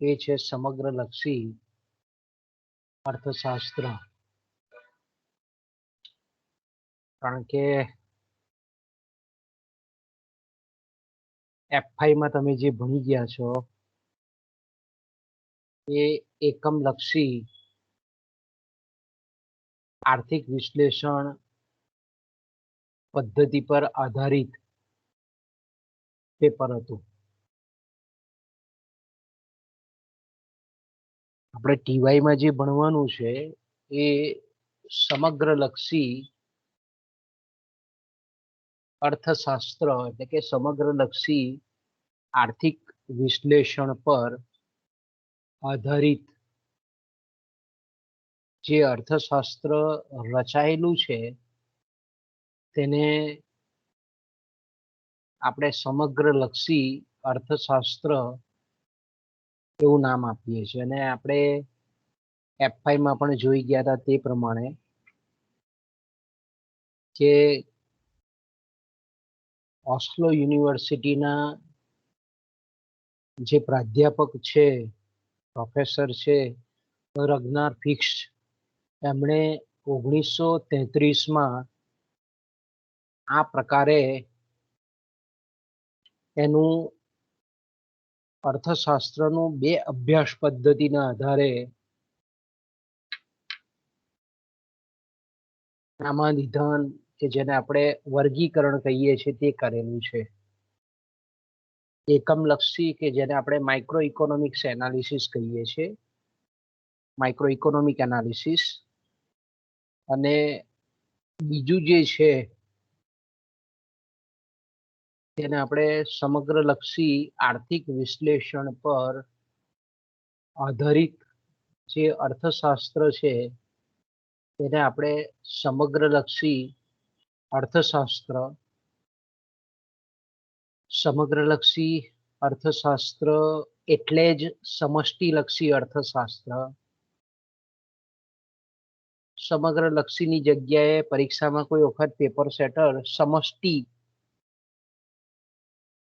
એ છે સમગ્રલક્ષી અર્થશાસ્ત્ર. કારણ કે F5 માં તમે જે ભણી ગયા છો એ એકમલક્ષી આર્થિક વિશ્લેષણ પદ્ધતિ પર આધારિત પેપર હતું. આપણે TY માં જે ભણવાનું છે એ સમગ્રલક્ષી અર્થશાસ્ત્ર એટલે કે સમગ્રલક્ષી આર્થિક વિશ્લેષણ પર આધારિત જે અર્થશાસ્ત્ર રચાયેલું છે તેને આપણે સમગ્રલક્ષી અર્થશાસ્ત્ર એવું નામ આપીએ છીએ. અને આપણે F5 માં પણ જોઈ ગયા હતા તે પ્રમાણે કે ઓસ્લો યુનિવર્સિટીના જે પ્રાધ્યાપક છે, પ્રોફેસર છે રગ્નાર ફિક્સ, એમણે 1933માં આ પ્રકારે એનું અર્થશાસ્ત્રનું બે અભ્યાસ પદ્ધતિના આધારે નામાનિધન કે જેને આપણે વર્ગીકરણ કહીએ છીએ તે કરેલું છે. એકમલક્ષી કે જેને આપણે માઇક્રો ઇકોનોમિક્સ એનાલિસિસ કહીએ છીએ, માઇક્રો ઇકોનોમિક એનાલિસિસ, અને બીજું જે છે તેને આપણે સમગ્રલક્ષી આર્થિક વિશ્લેષણ પર આધારિત જે અર્થશાસ્ત્ર છે તેને આપણે સમગ્રલક્ષી અર્થશાસ્ત્ર, સમગ્રલક્ષી અર્થશાસ્ત્ર એટલે જ સમષ્ટિલક્ષી અર્થશાસ્ત્ર. સમગ્રલક્ષીની જગ્યાએ પરીક્ષામાં કોઈ વખત પેપર સેટર સમષ્ટિ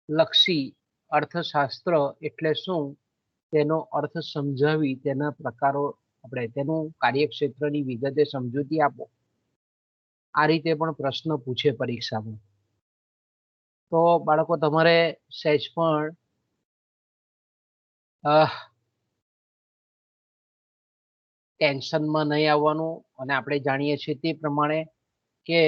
લક્ષી અર્થશાસ્ત્ર એટલે શું તેનો અર્થ સમજાવી તેના પ્રકારો આપણે તેનું કાર્યક્ષેત્રની વિગતે સમજૂતી આપો, આ રીતે પણ પ્રશ્ન પૂછે પરીક્ષામાં. તો બાળકો તમારે સહેજ પણ ટેન્શનમાં નહીં આવવાનું. અને આપણે જાણીએ છીએ તે પ્રમાણે કે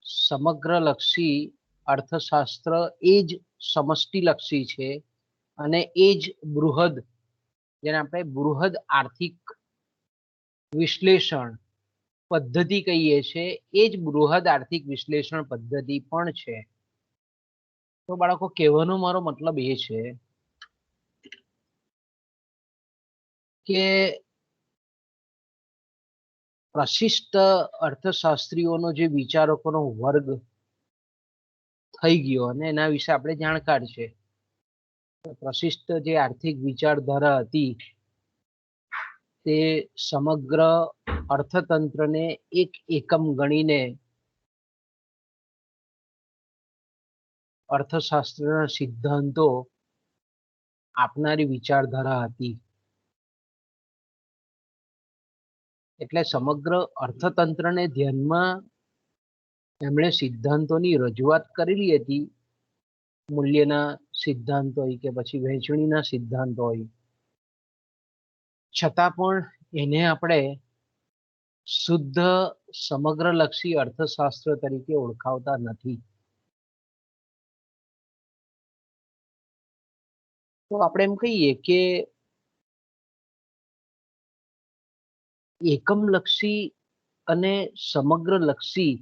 સમગ્રલક્ષી અર્થશાસ્ત્ર એ જ સમષ્ટિલક્ષી છે અને એ જ બૃહદ, જેને આપણે બૃહદ આર્થિક વિશ્લેષણ પદ્ધતિ કહીએ છીએ, એ જ બૃહદ આર્થિક વિશ્લેષણ પદ્ધતિ પણ છે. તો બાળકો કહેવાનો મારો મતલબ એ છે કે પ્રશિષ્ટ અર્થશાસ્ત્રીઓનો જે વિચારકોનો વર્ગ થઈ ગયો અને એના વિશે આપણે જાણકાર છે. પ્રશિષ્ટ જે આર્થિક વિચારધારા હતી તે સમગ્ર અર્થતંત્રને એક એકમ ગણીને અર્થશાસ્ત્રના સિદ્ધાંતો આપનારી વિચારધારા હતી. એટલે સમગ્ર અર્થતંત્રને ધ્યાનમાં એમણે સિદ્ધાંતોની રજૂઆત કરેલી હતી. મૂલ્યના સિદ્ધાંત હોય કે પછી વહેંચણીના સિદ્ધાંત હોય, છતાં પણ એને આપણે શુદ્ધ સમગ્રલક્ષી અર્થશાસ્ત્ર તરીકે ઓળખાવતા નથી. તો આપણે એમ કહીએ કે એકમલક્ષી અને સમગ્રલક્ષી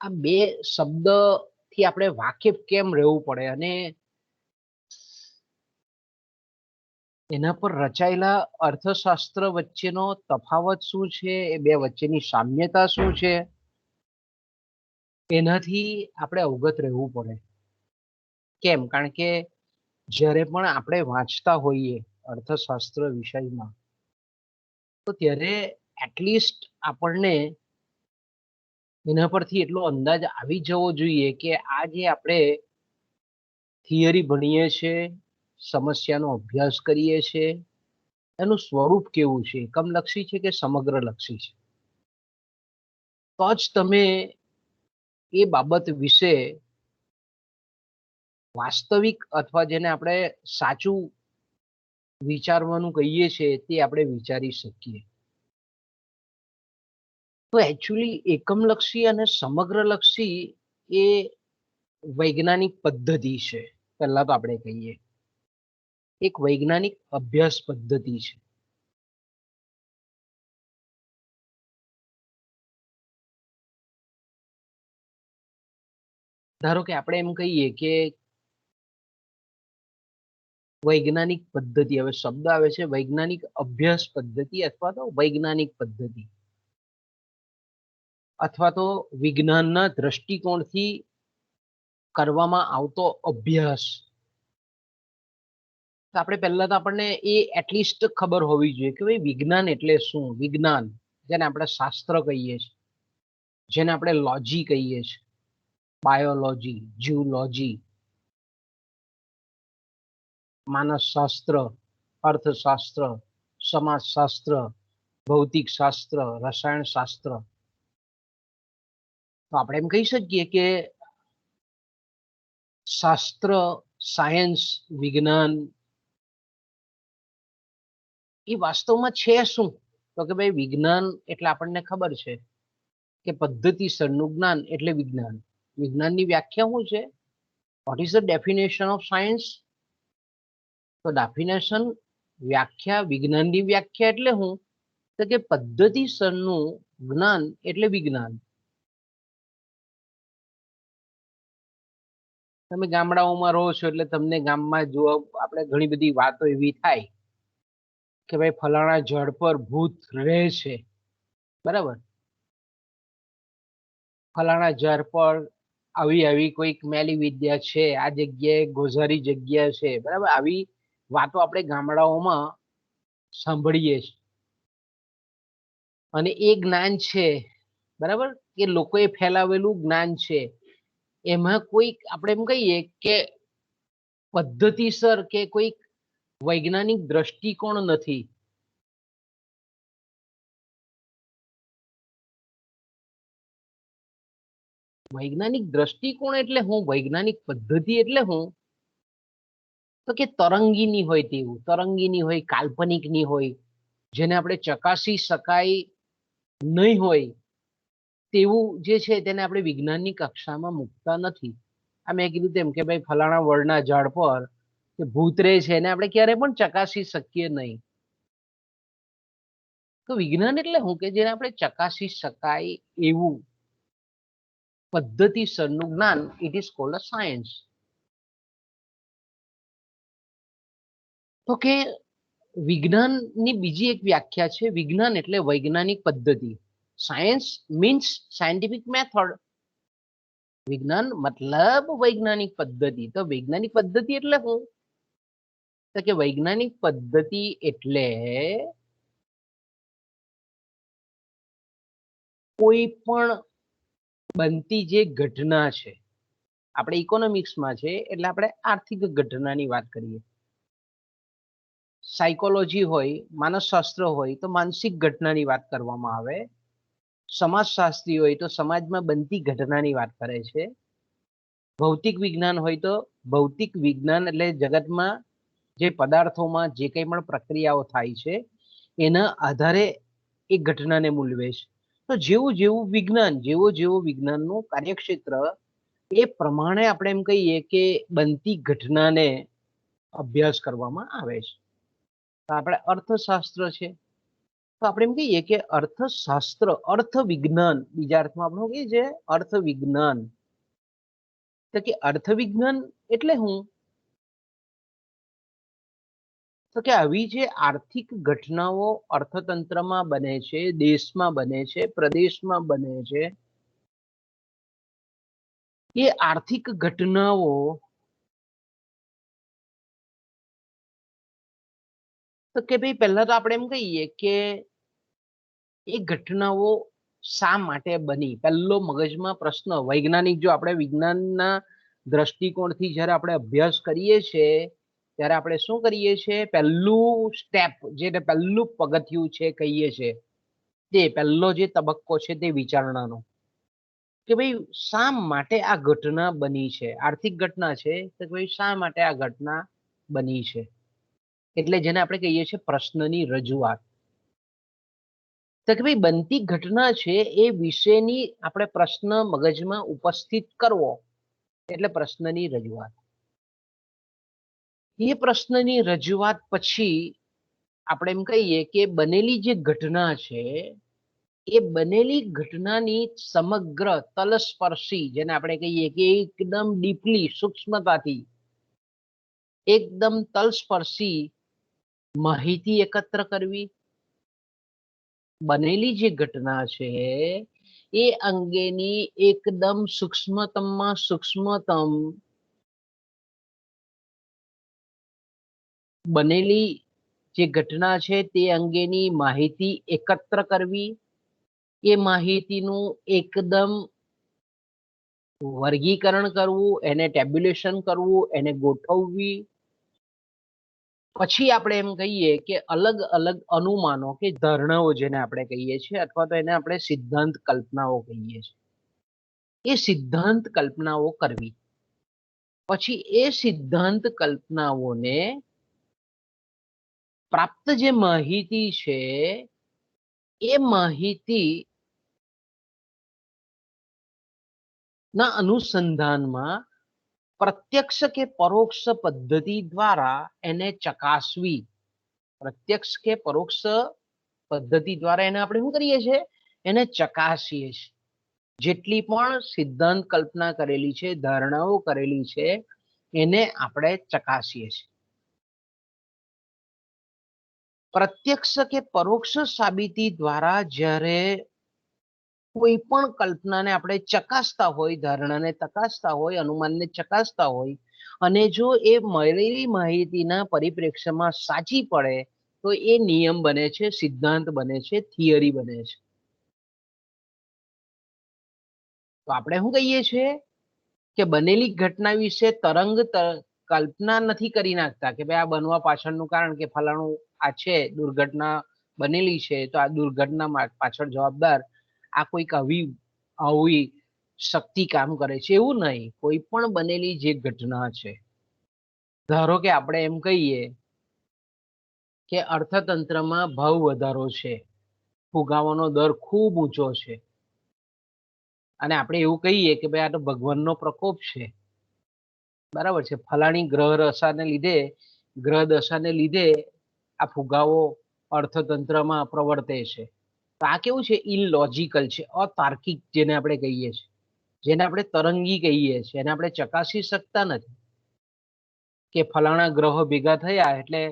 આ બે શબ્દથી આપણે વાકેફ કેમ રહેવું પડે અને એના પર રચાયેલા અર્થશાસ્ત્ર વચ્ચેનો તફાવત શું છે, એ બે વચ્ચેની સામ્યતા શું છે, એનાથી આપણે અવગત રહેવું પડે. કેમ? કારણ કે જ્યારે પણ આપણે વાંચતા હોઈએ અર્થશાસ્ત્ર વિષયમાં તો ત્યારે એટલીસ્ટ આપણને એના પરથી એટલો અંદાજ આવી જવો જોઈએ કે આ જે આપણે થિયરી ભણીએ છીએ, સમસ્યાનો અભ્યાસ કરીએ છીએ, એનું સ્વરૂપ કેવું છે, એકમલક્ષી છે કે સમગ્રલક્ષી છે, તો જ તમે એ બાબત વિશે વાસ્તવિક અથવા જેને આપણે સાચું વિચારવાનું કહીએ છીએ તે આપણે વિચારી શકીએ. તો એકચ્યુઅલી એકમલક્ષી અને સમગ્રલક્ષી એ વૈજ્ઞાનિક પદ્ધતિ છે. પહેલા તો આપણે કહીએ એક વૈજ્ઞાનિક અભ્યાસ પદ્ધતિ છે. ધારો કે આપણે એમ કહીએ કે વૈજ્ઞાનિક પદ્ધતિ, હવે શબ્દ આવે છે વૈજ્ઞાનિક અભ્યાસ પદ્ધતિ અથવા તો વૈજ્ઞાનિક પદ્ધતિ અથવા તો વિજ્ઞાનના દ્રષ્ટિકોણથી કરવામાં આવતો અભ્યાસ. તો આપણે પહેલા તો આપણને એ એટલીસ્ટ ખબર હોવી જોઈએ કે ભાઈ વિજ્ઞાન એટલે શું. વિજ્ઞાન જેને આપણે શાસ્ત્ર કહીએ છીએ, જેને આપણે લોજી કહીએ છીએ, બાયોલોજી, જીવલોજી, માનસશાસ્ત્ર, અર્થશાસ્ત્ર, સમાજશાસ્ત્ર, ભૌતિક શાસ્ત્ર, રસાયણશાસ્ત્ર. તો આપણે એમ કહી શકીએ કે શાસ્ત્ર, સાયન્સ, વિજ્ઞાન એ વાસ્તવમાં છે શું? તો કે ભાઈ વિજ્ઞાન એટલે આપણને ખબર છે કે પદ્ધતિસરનું જ્ઞાન એટલે વિજ્ઞાન. વિજ્ઞાનની વ્યાખ્યા શું છે? What is the definition of science? તો ડેફિનેશન, વ્યાખ્યા, વિજ્ઞાનની વ્યાખ્યા એટલે શું? તો કે પદ્ધતિસરનું જ્ઞાન એટલે વિજ્ઞાન. તમે ગામડાઓમાં રહો છો એટલે તમને ગામમાં જો આપણે ઘણી બધી વાતો એવી થાય કે ભાઈ ફલાણા ઝાડ પર ભૂત રહે છે, બરાબર, ફલાણા ઝાડ પર આવી આવી કોઈક મેલી વિદ્યા છે, આ જગ્યાએ ગોઝારી જગ્યા છે, બરાબર, આવી વાતો આપણે ગામડાઓમાં સાંભળીએ છીએ. અને એ જ્ઞાન છે, બરાબર, કે લોકોએ ફેલાવેલું જ્ઞાન છે. એમાં કોઈક આપણે એમ કહીએ કે પદ્ધતિસર કે કોઈક વૈજ્ઞાનિક દ્રષ્ટિકોણ નથી. વૈજ્ઞાનિક દ્રષ્ટિકોણ એટલે હું, વૈજ્ઞાનિક પદ્ધતિ એટલે હું, તો કે તરંગીની હોય તેવું, તરંગીની હોય, કાલ્પનિકની હોય, જેને આપણે ચકાસી શકાય નહીં હોય તેવું જે છે તેને આપણે વિજ્ઞાનની કક્ષામાં મૂકતા નથી. આ મેં કીધું તેમ કે ભાઈ ફલાણા વડના ઝાડ પર કે ભૂત રહે છે એને આપણે ક્યારે પણ ચકાસી શકીએ નહીં. તો વિજ્ઞાન એટલે શું કે જેને આપણે ચકાસી શકાય એવું પદ્ધતિસરનું જ્ઞાન, it is called a science. તો કે વિજ્ઞાનની બીજી એક વ્યાખ્યા છે, વિજ્ઞાન એટલે વૈજ્ઞાનિક પદ્ધતિ. Science means scientific method. વિજ્ઞાન મતલબ વૈજ્ઞાનિક પદ્ધતિ. તો વૈજ્ઞાનિક પદ્ધતિ એટલે શું? તો કે વૈજ્ઞાનિક પદ્ધતિ એટલે કોઈ પણ બનતી જે ઘટના છે, આપણે ઇકોનોમિક્સમાં છે એટલે આપણે આર્થિક ઘટનાની વાત કરીએ. સાયકોલોજી હોય, માનસશાસ્ત્ર હોય તો માનસિક ઘટનાની વાત કરવામાં આવે. સમાજશાસ્ત્રી હોય તો સમાજમાં બનતી ઘટનાની વાત કરે છે. ભૌતિક વિજ્ઞાન હોય તો ભૌતિક વિજ્ઞાન એટલે જગતમાં જે પદાર્થોમાં જે કંઈ પણ પ્રક્રિયાઓ થાય છે એના આધારે એ ઘટનાને મૂલવે છે. તો જેવું જેવું વિજ્ઞાન, જેવો વિજ્ઞાનનું કાર્યક્ષેત્ર, એ પ્રમાણે આપણે એમ કહીએ કે બનતી ઘટનાને અભ્યાસ કરવામાં આવે છે. તો આપણે અર્થશાસ્ત્ર છે તો આપણે એમ કહીએ કે અર્થશાસ્ત્ર, અર્થ વિજ્ઞાન, બીજા અર્થમાં આપણે કહીએ છે અર્થ વિજ્ઞાન. તો કે અર્થ વિજ્ઞાન એટલે શું? તો કે આવી જે આર્થિક ઘટનાઓ અર્થતંત્રમાં બને છે, દેશમાં બને છે, પ્રદેશમાં બને છે, એ આર્થિક ઘટનાઓ તો કે ભાઈ પહેલા તો આપણે એમ કહીએ કે એ ઘટનાઓ શા માટે બની. પહેલો મગજમાં પ્રશ્ન, વૈજ્ઞાનિક, જો આપણે વિજ્ઞાનના દ્રષ્ટિકોણથી જ્યારે આપણે અભ્યાસ કરીએ છીએ ત્યારે આપણે શું કરીએ છીએ, પહેલું સ્ટેપ, જે પહેલું પગથિયું છે કહીએ છીએ, તે પહેલો જે તબક્કો છે તે વિચારણાનો, કે ભાઈ શા માટે આ ઘટના બની છે. આર્થિક ઘટના છે તો ભાઈ શા માટે આ ઘટના બની છે, એટલે જેને આપણે કહીએ છીએ પ્રશ્નની રજૂઆત. તો કે ભાઈ બનતી ઘટના છે એ વિશેની આપણે પ્રશ્ન મગજમાં ઉપસ્થિત કરવો એટલે પ્રશ્નની રજૂઆત. એ પ્રશ્નની રજૂઆત પછી આપણે એમ કહીએ કે બનેલી જે ઘટના છે એ બનેલી ઘટનાની સમગ્ર તલસ્પર્શી, જેને આપણે કહીએ કે એકદમ ડીપલી, સૂક્ષ્મતાથી એકદમ તલસ્પર્શી માહિતી એકત્ર કરવી. બનેલી જે ઘટના છે એ અંગેની એકદમ સૂક્ષ્મતમમાં સૂક્ષ્મતમ બનેલી જે ઘટના છે તે અંગેની માહિતી એકત્ર કરવી. એ માહિતીનું એકદમ વર્ગીકરણ કરવું, એને ટેબ્યુલેશન કરવું, એને ગોઠવવી. પછી આપણે એમ કહીએ કે અલગ અલગ અનુમાનો કે ધારણાઓ, જેને આપણે કહીએ છીએ, અથવા તો એને આપણે સિદ્ધાંત કલ્પનાઓ કહીએ છીએ, એ સિદ્ધાંત કલ્પનાઓ કરવી. પછી એ સિદ્ધાંત કલ્પનાઓને પ્રાપ્ત જે માહિતી છે એ માહિતી ના અનુસંધાનમાં પ્રત્યક્ષ કે પરોક્ષ પદ્ધતિ દ્વારા એને ચકાસવી. પ્રત્યક્ષ કે પરોક્ષ પદ્ધતિ દ્વારા એને આપણે શું કરીએ છીએ, એને ચકાસીએ છીએ. જેટલી પણ સિદ્ધાંત કલ્પના કરેલી છે, ધારણાઓ કરેલી છે, એને આપણે ચકાસીએ છીએ. પ્રત્યક્ષ કે પરોક્ષ સાબિતી દ્વારા જ્યારે કોઈ પણ કલ્પનાને આપણે ચકાસતા હોય, ધારણાને ચકાસતા હોય, અનુમાનને ચકાસતા હોય, અને જો એ મળેલી માહિતીના પરિપ્રેક્ષ્યમાં સાચી પડે તો એ નિયમ બને છે, સિદ્ધાંત બને છે, થિયરી બને છે. તો આપણે શું કહીએ છીએ કે બનેલી ઘટના વિશે તરંગ કલ્પના નથી કરી નાખતા કે ભાઈ આ બનવા પાછળનું કારણ કે ફલાણું આ છે, દુર્ઘટના બનેલી છે તો આ દુર્ઘટના પાછળ જવાબદાર આ કોઈક આવી શક્તિ કામ કરે છે, એવું નહીં. કોઈ પણ બનેલી જે ઘટના છે, ધારો કે આપણે એમ કહીએ કે અર્થતંત્રમાં ભાવ વધારો છે, ફુગાવાનો દર ખૂબ ઊંચો છે, અને આપણે એવું કહીએ કે ભાઈ આ તો ભગવાનનો પ્રકોપ છે, બરાબર છે, ફલાણી ગ્રહ દશાને લીધે આ ફુગાવો અર્થતંત્રમાં પ્રવર્તે છે. તો આ કેવું છે, ઇલોજિકલ છે, અતાર્કિક, જેને આપણે કહીએ છીએ, જેને આપણે તરંગી કહીએ છીએ, એને આપણે ચકાસી શકતા નથી કે ફલાણા ગ્રહો ભેગા થયા એટલે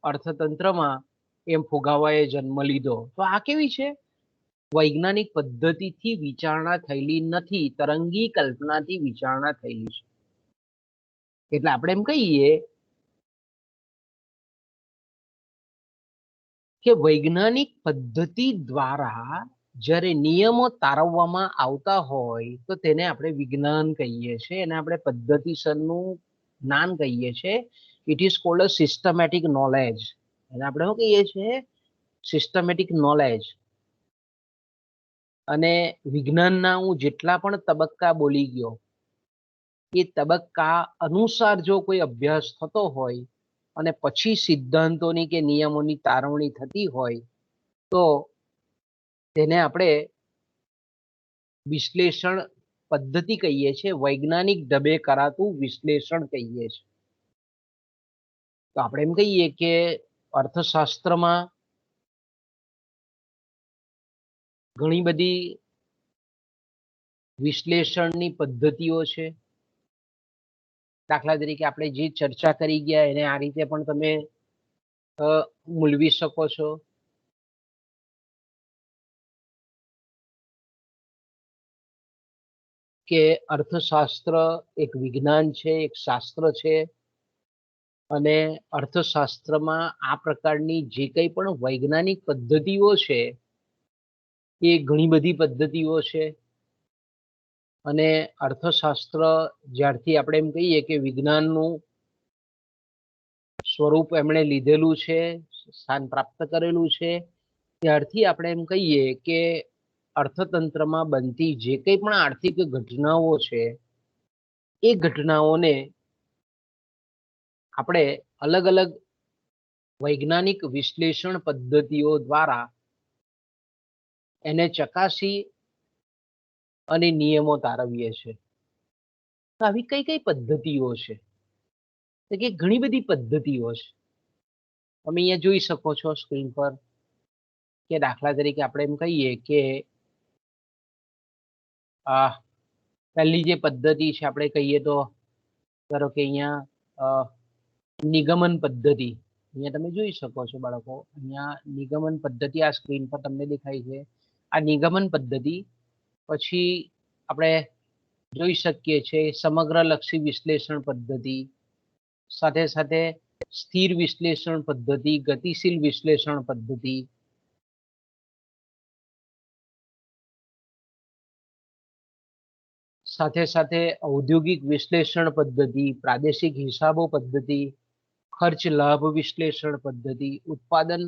અર્થતંત્રમાં એમ ફુગાવાએ જન્મ લીધો. તો આ કેવી છે, વૈજ્ઞાનિક પદ્ધતિથી વિચારણા થયેલી નથી, તરંગી કલ્પનાથી વિચારણા થયેલી છે. એટલે આપણે એમ કહીએ કે વૈજ્ઞાનિક પદ્ધતિ દ્વારા જ્યારે નિયમો તારવવામાં આવતા હોય તો તેને આપણે વિજ્ઞાન કહીએ છીએ, એને આપણે પદ્ધતિસરનું જ્ઞાન કહીએ છીએ. It is called a systematic knowledge. એને આપણે શું કહીએ છીએ, સિસ્ટમેટિક નોલેજ. અને વિજ્ઞાનના હું જેટલા પણ તબક્કા બોલી ગયો એ તબક્કા અનુસાર જો કોઈ અભ્યાસ થતો હોય અને પછી સિદ્ધાંતોની કે નિયમોની તારવણી થતી હોય તો તેને આપણે વિશ્લેષણ પદ્ધતિ કહીએ છીએ, વૈજ્ઞાનિક ઢબે કરાતું વિશ્લેષણ કહીએ છીએ. તો આપણે એમ કહીએ કે અર્થશાસ્ત્રમાં ઘણી બધી વિશ્લેષણની પદ્ધતિઓ છે. દાખલા તરીકે આપણે જે ચર્ચા કરી ગયા એને આ રીતે પણ તમે મૂલવી શકો છો. કે અર્થશાસ્ત્ર એક વિજ્ઞાન છે, એક શાસ્ત્ર છે, અને અર્થશાસ્ત્રમાં આ પ્રકારની જે કંઈ પણ વૈજ્ઞાનિક પદ્ધતિઓ છે એ ઘણી બધી પદ્ધતિઓ છે. અને અર્થશાસ્ત્ર જ્યારથી આપણે એમ કહીએ કે વિજ્ઞાનનું સ્વરૂપ એમણે લીધેલું છે, સ્થાન પ્રાપ્ત કરેલું છે, ત્યારથી આપણે એમ કહીએ કે અર્થતંત્રમાં બનતી જે કંઈ પણ આર્થિક ઘટનાઓ છે એ ઘટનાઓને આપણે અલગ અલગ વૈજ્ઞાનિક વિશ્લેષણ પદ્ધતિઓ દ્વારા એને ચકાસી અને નિયમો તારવીએ છીએ. તો આવી કઈ કઈ પદ્ધતિઓ છે? તો કે ઘણી બધી પદ્ધતિઓ છે. તમે અહીંયા જોઈ શકો છો સ્ક્રીન પર કે દાખલા તરીકે આપણે એમ કહીએ કે આ પહેલી જે પદ્ધતિ છે આપણે કહીએ તો ધારો કે અહીંયા નિગમન પદ્ધતિ. અહીંયા તમે જોઈ શકો છો બાળકો, અહીંયા નિગમન પદ્ધતિ આ સ્ક્રીન પર તમને દેખાય છે. આ નિગમન પદ્ધતિ. પછી આપણે જોઈ શકીએ છીએ સમગ્ર લક્ષી વિશ્લેષણ પદ્ધતિ, સાથે સાથે સ્થિર વિશ્લેષણ પદ્ધતિ, ગતિશીલ વિશ્લેષણ પદ્ધતિ, સાથે સાથે ઔદ્યોગિક વિશ્લેષણ પદ્ધતિ, પ્રાદેશિક હિસાબો પદ્ધતિ, ખર્ચ લાભ વિશ્લેષણ પદ્ધતિ, ઉત્પાદન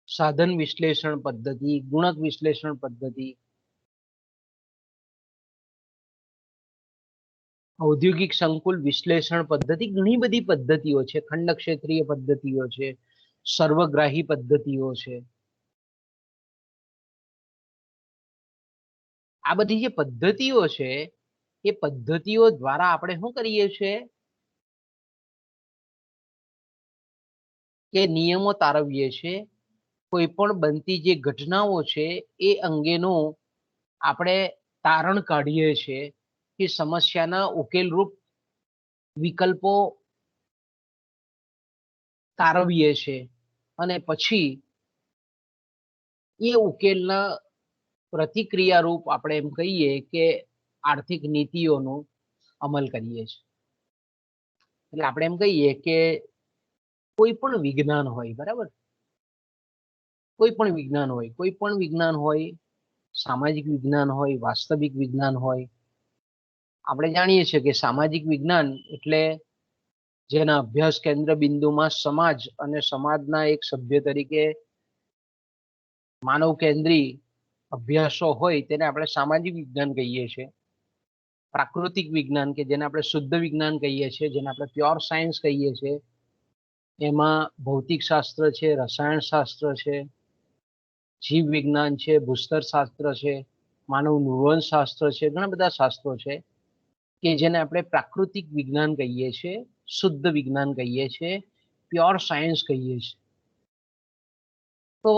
સાધન વિશ્લેષણ પદ્ધતિ, ગુણક વિશ્લેષણ પદ્ધતિ, ઔદ્યોગિક સંકુલ વિશ્લેષણ પદ્ધતિ. ઘણી બધી પદ્ધતિઓ છે. ખંડ ક્ષેત્રીય પદ્ધતિઓ છે, સર્વગ્રાહી પદ્ધતિઓ છે. આ બધી જે પદ્ધતિઓ છે એ પદ્ધતિઓ દ્વારા આપણે શું કરીએ છીએ કે નિયમો તારવીએ છીએ. કોઈ પણ બનતી જે ઘટનાઓ છે એ અંગેનું આપણે તારણ કાઢીએ છીએ કે સમસ્યાના ઉકેલરૂપ વિકલ્પો તારવીએ છીએ અને પછી એ ઉકેલના પ્રતિક્રિયા રૂપ આપણે એમ કહીએ કે આર્થિક નીતિઓનો અમલ કરીએ છીએ. એટલે આપણે એમ કહીએ કે કોઈ પણ વિજ્ઞાન હોય, બરાબર, કોઈ પણ વિજ્ઞાન હોય, સામાજિક વિજ્ઞાન હોય, વાસ્તવિક વિજ્ઞાન હોય. આપણે જાણીએ છીએ કે સામાજિક વિજ્ઞાન એટલે જેના અભ્યાસ કેન્દ્ર બિંદુમાં સમાજ અને સમાજના એક સભ્ય તરીકે માનવ કેન્દ્રી અભ્યાસો હોય તેને આપણે સામાજિક વિજ્ઞાન કહીએ છીએ. પ્રાકૃતિક વિજ્ઞાન કે જેને આપણે શુદ્ધ વિજ્ઞાન કહીએ છીએ, જેને આપણે પ્યોર સાયન્સ કહીએ છીએ, એમાં ભૌતિક શાસ્ત્ર છે, રસાયણ શાસ્ત્ર છે, જીવ વિજ્ઞાન છે, ભૂસ્તર શાસ્ત્ર છે, માનવ નુવન શાસ્ત્ર છે. ઘણા બધા શાસ્ત્રો છે કે જેને આપણે પ્રાકૃતિક વિજ્ઞાન કહીએ છીએ, શુદ્ધ વિજ્ઞાન કહીએ છીએ, પ્યોર સાયન્સ કહીએ છીએ. તો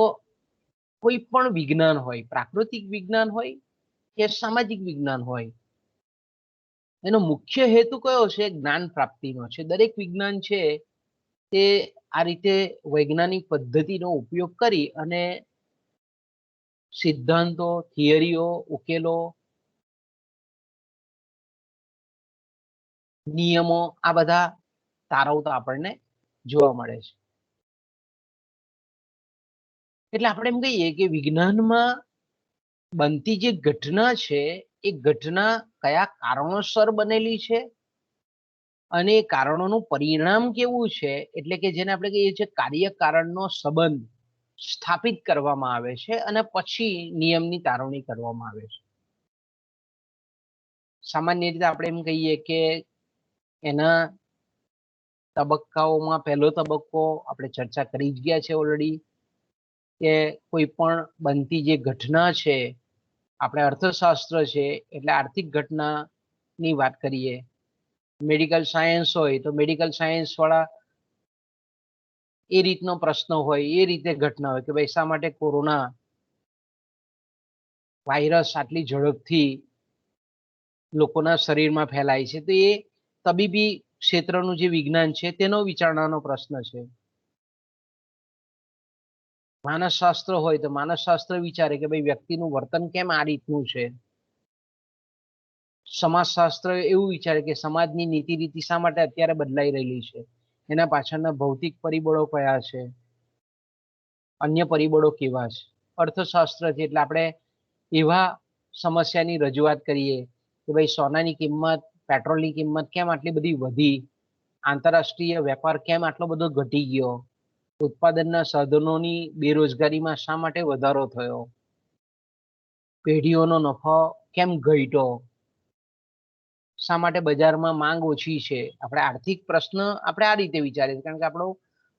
કોઈ પણ વિજ્ઞાન હોય, પ્રાકૃતિક વિજ્ઞાન હોય કે સામાજિક વિજ્ઞાન હોય, એનો મુખ્ય હેતુ કયો છે? જ્ઞાન પ્રાપ્તિનો છે. દરેક વિજ્ઞાન છે તે આ રીતે વૈજ્ઞાનિક પદ્ધતિનો ઉપયોગ કરી અને સિદ્ધાંતો, થિયરીઓ, ઉકેલો, નિયમો આ બધા તારવતા આપણને જોવા મળે છે. એટલે આપણે એમ કહીએ કે વિજ્ઞાનમાં બનતી જે ઘટના છે એ ઘટના કયા કારણોસર બનેલી છે અને એ કારણોનું પરિણામ કેવું છે, એટલે કે જેને આપણે કહીએ છીએ કાર્યકારણનો સંબંધ સ્થાપિત કરવામાં આવે છે અને પછી નિયમની તારવણી કરવામાં આવે છે. સામાન્ય રીતે આપણે એમ કહીએ કે એના તબક્કાઓમાં પહેલો તબક્કો આપણે ચર્ચા કરી જ ગયા છે ઓલરેડી, કે કોઈ પણ બનતી જે ઘટના છે, આપણે અર્થશાસ્ત્ર છે એટલે આર્થિક ઘટનાની વાત કરીએ. મેડિકલ સાયન્સ હોય તો મેડિકલ સાયન્સ વાળા એ રીતનો પ્રશ્ન હોય, એ રીતે ઘટના હોય કે ભાઈ શા માટે કોરોના વાયરસ આટલી ઝડપથી લોકોના શરીરમાં ફેલાય છે. તો એ તબીબી ક્ષેત્રનું જે વિજ્ઞાન છે તેનો વિચારણાનો પ્રશ્ન છે. માનસશાસ્ત્ર હોય તો માનસશાસ્ત્ર વિચારે કે ભાઈ વ્યક્તિનું વર્તન કેમ આ રીતનું છે. સમાજશાસ્ત્ર એવું વિચારે કે સમાજની નીતિ રીતિ શા માટે અત્યારે બદલાઈ રહેલી છે, એના પાછળના ભૌતિક પરિબળો કયા છે, અન્ય પરિબળો કેવા છે. અર્થશાસ્ત્ર છે એટલે આપણે એવા સમસ્યાની રજૂઆત કરીએ કે ભાઈ સોનાની કિંમત, પેટ્રોલની કિંમત કેમ આટલી બધી વધી, આંતરરાષ્ટ્રીય વેપાર કેમ આટલો બધો ઘટી ગયો, ઉત્પાદનના સાધનોની બેરોજગારીમાં શા માટે વધારો થયો, પેઢીઓનો નફો કેમ ઘટ્યો, શા માટે બજારમાં માંગ ઓછી છે. આપણે આર્થિક પ્રશ્ન આપણે આ રીતે વિચારીએ, કારણ કે આપણો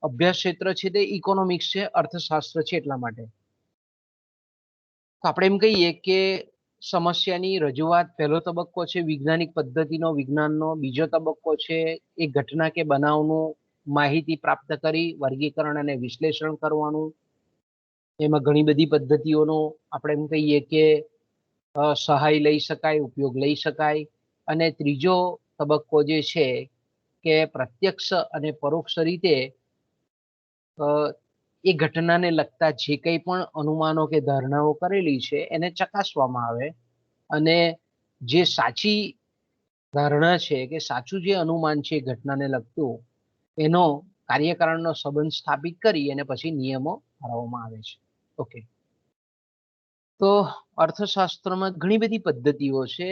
અભ્યાસ ક્ષેત્ર છે તે ઇકોનોમિક્સ છે, અર્થશાસ્ત્ર છે. એટલા માટે આપણે એમ કહીએ કે સમસ્યાની રજૂઆત પહેલો તબક્કો છે વૈજ્ઞાનિક પદ્ધતિનો, વિજ્ઞાનનો. બીજો તબક્કો છે એ ઘટના કે બનાવનું માહિતી પ્રાપ્ત કરી વર્ગીકરણ અને વિશ્લેષણ કરવાનું. એમાં ઘણી બધી પદ્ધતિઓનો આપણે એમ કહીએ કે સહાય લઈ શકાય, ઉપયોગ લઈ શકાય. અને ત્રીજો તબક્કો જે છે કે પ્રત્યક્ષ અને પરોક્ષ રીતે એ ઘટનાને લગતા જે કંઈ પણ અનુમાનો કે ધારણાઓ કરેલી છે એને ચકાસવામાં આવે, અને જે સાચી ધારણા છે કે સાચું જે અનુમાન છે ઘટનાને લગતું, એનો કાર્યકારણનો સંબંધ સ્થાપિત કરી અને પછી નિયમો ઠારવવામાં આવે છે. ઓકે, તો અર્થશાસ્ત્રમાં ઘણી બધી પદ્ધતિઓ છે.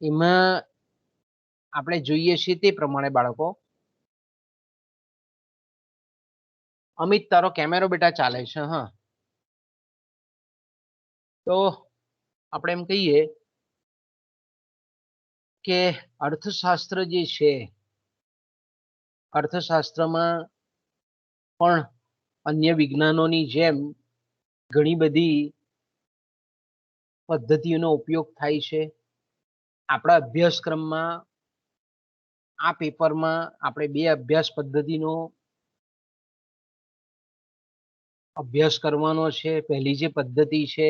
એમાં આપણે જોઈએ છીએ તે પ્રમાણે બાળકો, અમિત તારો કેમેરો બેટા ચાલે છે. હા, તો આપણે એમ કહીએ કે અર્થશાસ્ત્ર જે છે, અર્થશાસ્ત્રમાં પણ અન્ય વિજ્ઞાનોની જેમ ઘણી બધી પદ્ધતિઓનો ઉપયોગ થાય છે. આપણા અભ્યાસક્રમમાં આ પેપરમાં આપણે બે અભ્યાસ પદ્ધતિનો અભ્યાસ કરવાનો છે. પહેલી જે પદ્ધતિ છે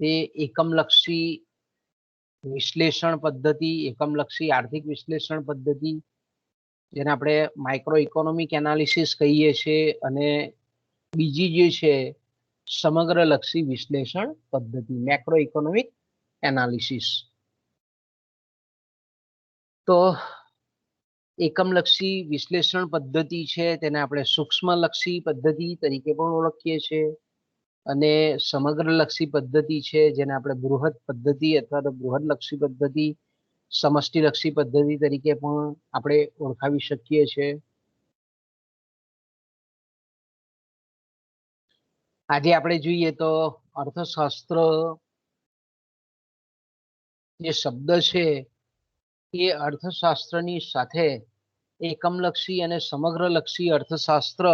તે એકમલક્ષી વિશ્લેષણ પદ્ધતિ, એકમલક્ષી આર્થિક વિશ્લેષણ પદ્ધતિ, જેને આપણે માઇક્રો ઇકોનોમિક એનાલિસિસ કહીએ છીએ. અને બીજી જે છે સમગ્ર લક્ષી વિશ્લેષણ પદ્ધતિ, મેક્રો ઇકોનોમિક એનાલિસિસ. તો એકમલક્ષી વિશ્લેષણ પદ્ધતિ છે તેને આપણે સૂક્ષ્મલક્ષી પદ્ધતિ તરીકે પણ ઓળખીએ છીએ, અને સમગ્રલક્ષી પદ્ધતિ છે જેને આપણે બૃહદ પદ્ધતિ અથવા તો બૃહદલક્ષી પદ્ધતિ, સમષ્ટિલક્ષી પદ્ધતિ તરીકે પણ આપણે ઓળખાવી શકીએ છીએ. આજે આપણે જોઈએ તો અર્થશાસ્ત્ર જે શબ્દ છે એ અર્થશાસ્ત્રની સાથે એકમલક્ષી અને સમગ્રલક્ષી અર્થશાસ્ત્ર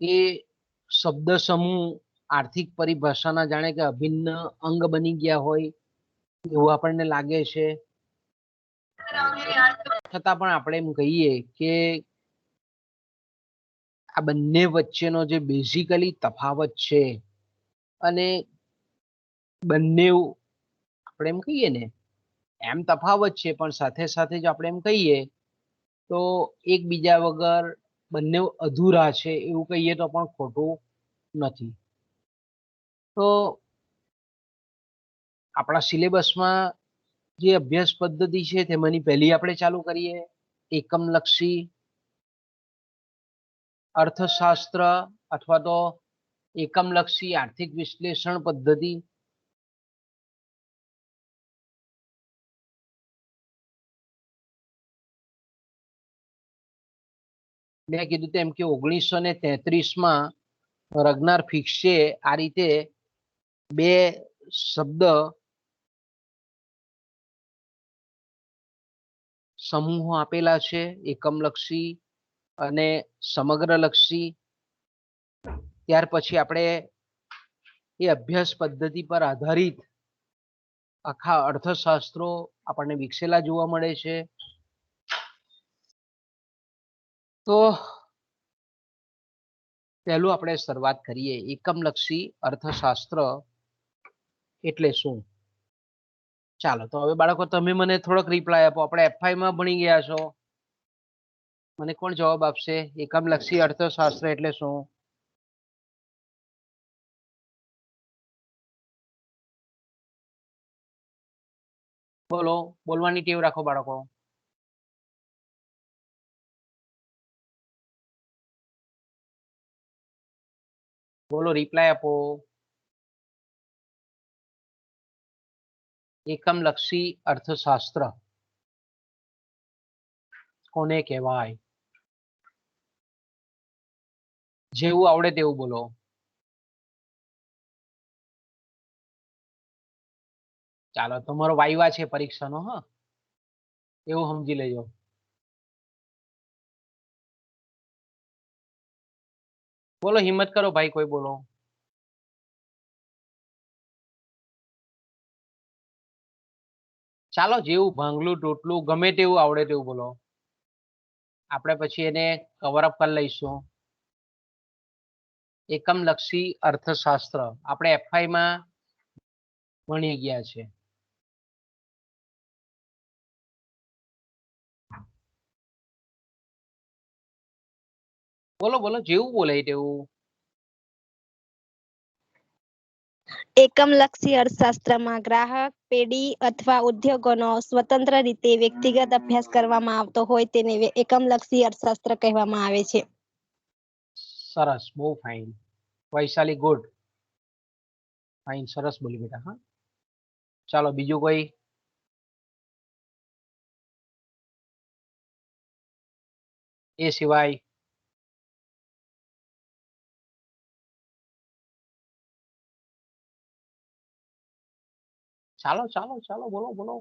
એ શબ્દ સમૂહ આર્થિક પરિભાષાના જાણે કે અભિન્ન અંગ બની ગયા હોય એવું આપણને લાગે છે. છતાં પણ આપણે એમ કહીએ કે આ બંને વચ્ચેનો જે બેઝિકલી તફાવત છે, અને બંને આપણે એમ કહીએ ને એમ તફાવત છે, પણ સાથે સાથે જો આપણે એમ કહીએ તો એકબીજા વગર બંને અધૂરા છે એવું કહીએ તો પણ ખોટું નથી. તો આપણા સિલેબસમાં જે અભ્યાસ પદ્ધતિ છે તેમાંની પહેલી આપણે ચાલુ કરીએ, એકમલક્ષી અર્થશાસ્ત્ર અથવા તો એકમલક્ષી આર્થિક વિશ્લેષણ પદ્ધતિ. મેં કીધું તેમ કે 1933માં રગ્નાર ફિક્સે આ રીતે બે શબ્દ સમૂહો આપેલા છે, એકમલક્ષી અને સમગ્રલક્ષી. ત્યાર પછી આપણે એ અભ્યાસ પદ્ધતિ પર આધારિત આખા અર્થશાસ્ત્રો આપણને વિકસેલા જોવા મળે છે. તો પહેલું આપણે શરૂઆત કરીએ, એકમલક્ષી અર્થશાસ્ત્ર એટલે શું. ચાલો, તો હવે બાળકો તમે મને થોડોક રિપ્લાય આપો. આપણે F5 માં ભણી ગયા છો, મને કોણ જવાબ આપશે? એકમલક્ષી અર્થશાસ્ત્ર એટલે શું? બોલો, બોલવાની ટેવ રાખો બાળકો. બોલો, રિપ્લાય આપો. એકમલક્ષી અર્થશાસ્ત્ર કોને કહેવાય? જેવું આવડે તેવું બોલો. ચાલો, તમારો વાયવા છે પરીક્ષાનો, હા, એવું સમજી લેજો. બોલો, હિંમત કરો ભાઈ, કોઈ બોલો. ચાલો, જેવું ભાંગલું ટોટલું ગમે તેવું આવડે તેવું બોલો. આપણે પછી એને કવર અપ કરી લઈશું. એકમલક્ષી અર્થશાસ્ત્ર આપણે એફઆઈ માં ભણી ગયા છે. બોલો બોલો, જેવું બોલે તેવું. એકમલક્ષી અર્થશાસ્ત્રમાં ગ્રાહક પેઢી અથવા ઉદ્યોગોનો સ્વતંત્ર રીતે વ્યક્તિગત અભ્યાસ કરવામાં આવતો હોય તેને એકમલક્ષી અર્થશાસ્ત્ર કહેવામાં આવે છે. સરસ, બહુ ફાઇન. વૈશાલી ગુડ, ફાઇન, સરસ બોલી બેટા. હા, ચાલો બીજું કોઈ. એ સિવાય ચાલો ચાલો ચાલો, બોલો બોલો.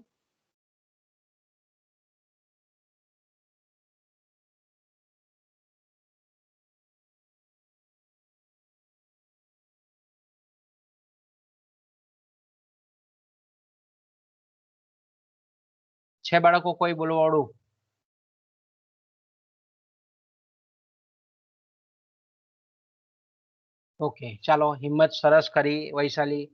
છે બાળકો કોઈ બોલવાળું? ઓકે, ચાલો, હિંમત સરસ કરી વૈશાલી.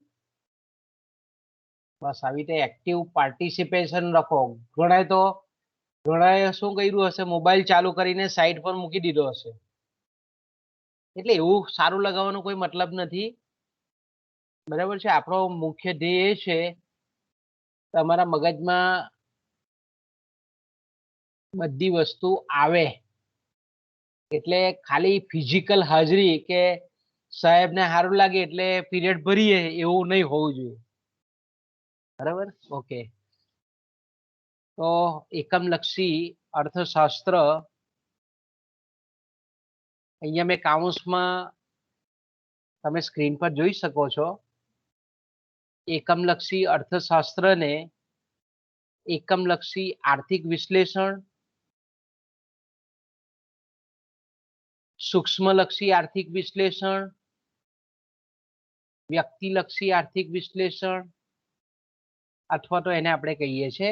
બસ આવી રીતે એક્ટિવ પાર્ટિસિપેશન રાખો. ઘણાએ શું કર્યું હશે, મોબાઈલ ચાલુ કરીને સાઈડ પર મૂકી દીધો હશે. એટલે એવું સારું લગાવવાનો કોઈ મતલબ નથી, બરાબર છે. આપણો મુખ્ય ધ્યેય એ છે તમારા મગજમાં બધી વસ્તુ આવે. એટલે ખાલી ફિઝિકલ હાજરી કે સાહેબને સારું લાગે એટલે પીરિયડ ભરીએ એવું નહીં હોવું જોઈએ, બરાબર? ઓકે, તો એકમલક્ષી અર્થશાસ્ત્ર અહીંયા મેં કાઉન્સમાં તમે સ્ક્રીન પર જોઈ શકો છો. એકમલક્ષી અર્થશાસ્ત્રને એકમલક્ષી આર્થિક વિશ્લેષણ, સૂક્ષ્મલક્ષી આર્થિક વિશ્લેષણ, વ્યક્તિલક્ષી આર્થિક વિશ્લેષણ, અથવા તો એને આપણે કહીએ છીએ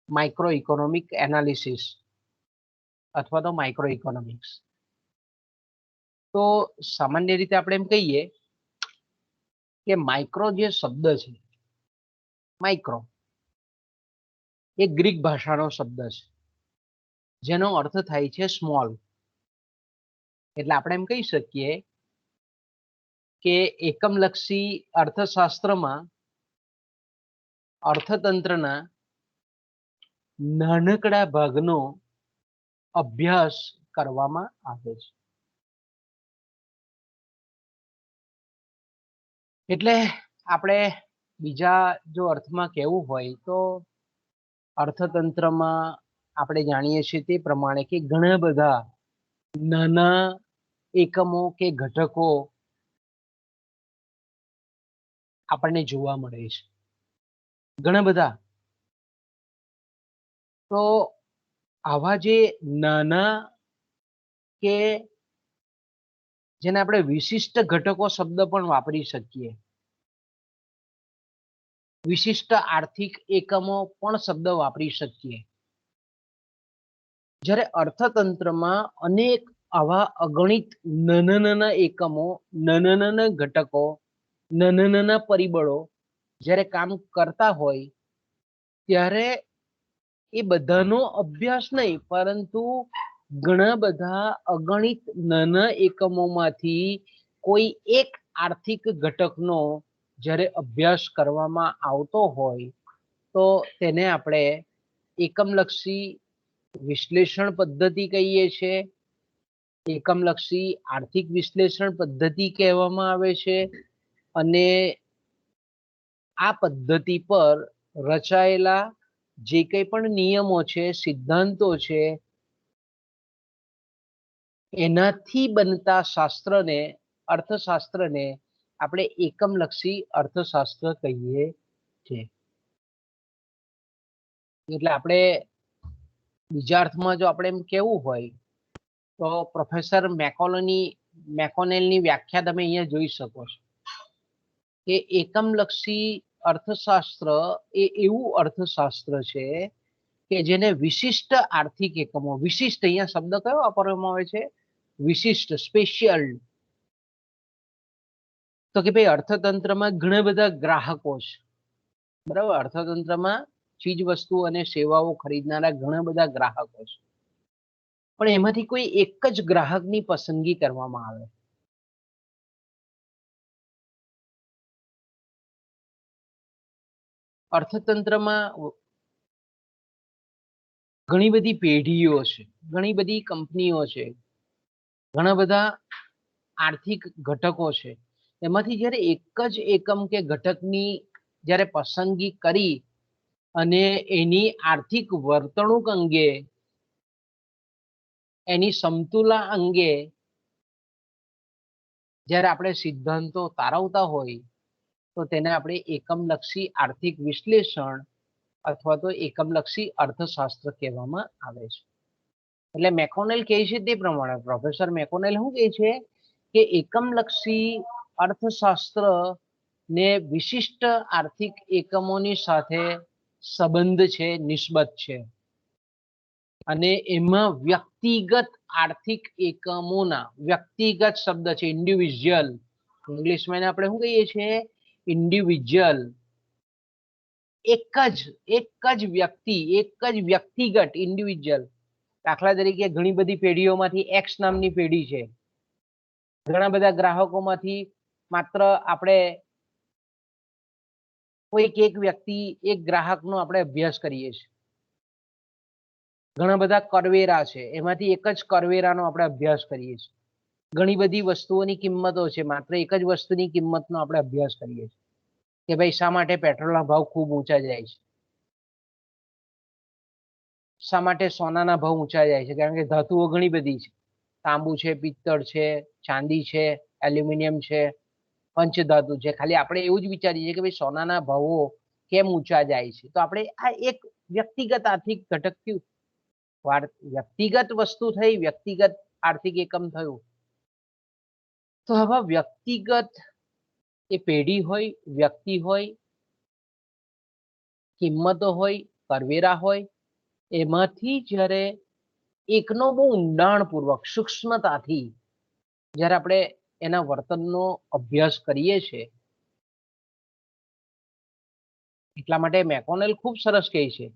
માઇક્રો ઇકોનોમિક એનાલિસિસ અથવા તો માઇક્રો ઇકોનોમિક્સ. તો સામાન્ય રીતે આપણે એમ કહીએ કે માઇક્રો જે શબ્દ છે, માઇક્રો એ ગ્રીક ભાષાનો શબ્દ છે જેનો અર્થ થાય છે સ્મોલ. એટલે આપણે એમ કહી શકીએ કે એકમલક્ષી અર્થશાસ્ત્રમાં અર્થતંત્રના નાનકડા ભાગનો અભ્યાસ કરવામાં આવે છે. એટલે આપણે બીજા જો અર્થમાં કહેવું હોય તો અર્થતંત્રમાં આપણે જાણીએ છીએ તે પ્રમાણે કે ઘણા બધા નાના એકમો કે ઘટકો આપણને જોવા મળે છે, ઘણા બધા. તો આવા જે નાના કે જેને આપણે વિશિષ્ટ ઘટકો શબ્દ પણ વાપરી શકીએ, વિશિષ્ટ આર્થિક એકમો પણ શબ્દ વાપરી શકીએ. જ્યારે અર્થતંત્રમાં અનેક આવા અગણિત નાના નાના એકમો, નાના નાના ઘટકો, નાના નાના પરિબળો જ્યારે કામ કરતા હોય ત્યારે એ બધાનો અભ્યાસ નહીં, પરંતુ ઘણા બધા અગણિત નાના એકમોમાંથી કોઈ એક આર્થિક ઘટકનો જ્યારે અભ્યાસ કરવામાં આવતો હોય તો તેને આપણે એકમલક્ષી વિશ્લેષણ પદ્ધતિ કહીએ છીએ, એકમલક્ષી આર્થિક વિશ્લેષણ પદ્ધતિ કહેવામાં આવે છે. અને આ પદ્ધતિ પર રચાયેલા જે કંઈ પણ નિયમો છે, સિદ્ધાંતો છે, એનાથી બનતા શાસ્ત્રને, અર્થશાસ્ત્રને આપણે એકમલક્ષી અર્થશાસ્ત્ર કહીએ છીએ. એટલે આપણે બીજા અર્થમાં જો આપણે એમ કેવું હોય તો પ્રોફેસર મેકોનેલની વ્યાખ્યા તમે અહીંયા જોઈ શકો છો કે એકમલક્ષી અર્થશાસ્ત્ર એ એવું અર્થશાસ્ત્ર છે કે જેને વિશિષ્ટ આર્થિક એકમો, વિશિષ્ટ, અહીંયા શબ્દ કયો વાપરવામાં આવે છે? વિશિષ્ટ, સ્પેશિયલ. તો કે ભાઈ અર્થતંત્રમાં ઘણા બધા ગ્રાહકો છે, બરાબર? અર્થતંત્રમાં ચીજ વસ્તુ અને સેવાઓ ખરીદનારા ઘણા બધા ગ્રાહકો છે, પણ એમાંથી કોઈ એક જ ગ્રાહકની પસંદગી કરવામાં આવે. અર્થતંત્રમાં ઘણી બધી પેઢીઓ છે, ઘણી બધી કંપનીઓ છે, ઘણા બધા આર્થિક ઘટકો છે. એમાંથી જ્યારે એક જ એકમ કે ઘટકની જ્યારે પસંદગી કરી અને એની આર્થિક વર્તણૂક અંગે, એની સમતુલા અંગે જ્યારે આપણે સિદ્ધાંતો તારવતા હોય તો તેને આપણે એકમલક્ષી આર્થિક વિશ્લેષણ અથવા તો એકમલક્ષી અર્થશાસ્ત્ર કહેવામાં આવે છે. એટલે મેકોનેલ કહે છે તે પ્રમાણે, પ્રોફેસર મેકોનેલ શું કહે છે કે એકમલક્ષી અર્થશાસ્ત્ર ને વિશિષ્ટ આર્થિક એકમોની સાથે સંબંધ છે, નિસ્બત છે, અને એમાં વ્યક્તિગત આર્થિક એકમોના, વ્યક્તિગત શબ્દ છે ઇન્ડિવિજ્યુઅલ, ઇંગ્લિશમાં આપણે શું કહીએ છીએ? ઇન્ડિવિજ્યુઅલ. એક જ વ્યક્તિ, એક જ વ્યક્તિગત, ઇન્ડિવિજ્યુઅલ. દાખલા તરીકે ઘણી બધી પેઢીઓમાંથી એક્સ નામની પેઢી છે, ઘણા બધા ગ્રાહકોમાંથી માત્ર આપણે કોઈક એક વ્યક્તિ, એક ગ્રાહકનો આપણે અભ્યાસ કરીએ છીએ. ઘણા બધા કરવેરા છે, એમાંથી એક જ કરવેરાનો આપણે અભ્યાસ કરીએ છીએ. ઘણી બધી વસ્તુઓની કિંમતો છે, માત્ર એક જ વસ્તુની કિંમતનો આપણે અભ્યાસ કરીએ છીએ કે ભાઈ શા માટે પેટ્રોલના ભાવ ખૂબ ઊંચા જાય છે, શા માટે સોનાના ભાવ ઊંચા જાય છે? કારણ કે ધાતુઓ ઘણી બધી છે, તાંબુ છે, પિત્તળ છે, ચાંદી છે, એલ્યુમિનિયમ છે, પંચધાતુ છે. ખાલી આપણે એવું જ વિચારીએ છીએ કે ભાઈ સોનાના ભાવો કેમ ઊંચા જાય છે, તો આપણે આ એક વ્યક્તિગત આર્થિક ઘટક થયું, વ્યક્તિગત વસ્તુ થઈ, વ્યક્તિગત આર્થિક એકમ થયું. તો હવે વ્યક્તિગત એ પેઢી હોય, વ્યક્તિ હોય, કિંમતો હોય, કરવેરા હોય, એમાંથી જ્યારે એકનો બહુ ઊંડાણપૂર્વક, સૂક્ષ્મતાથી જ્યારે આપણે એના વર્તનનો અભ્યાસ કરીએ છીએ, એટલા માટે મેકોનેલ ખૂબ સરસ કહે છે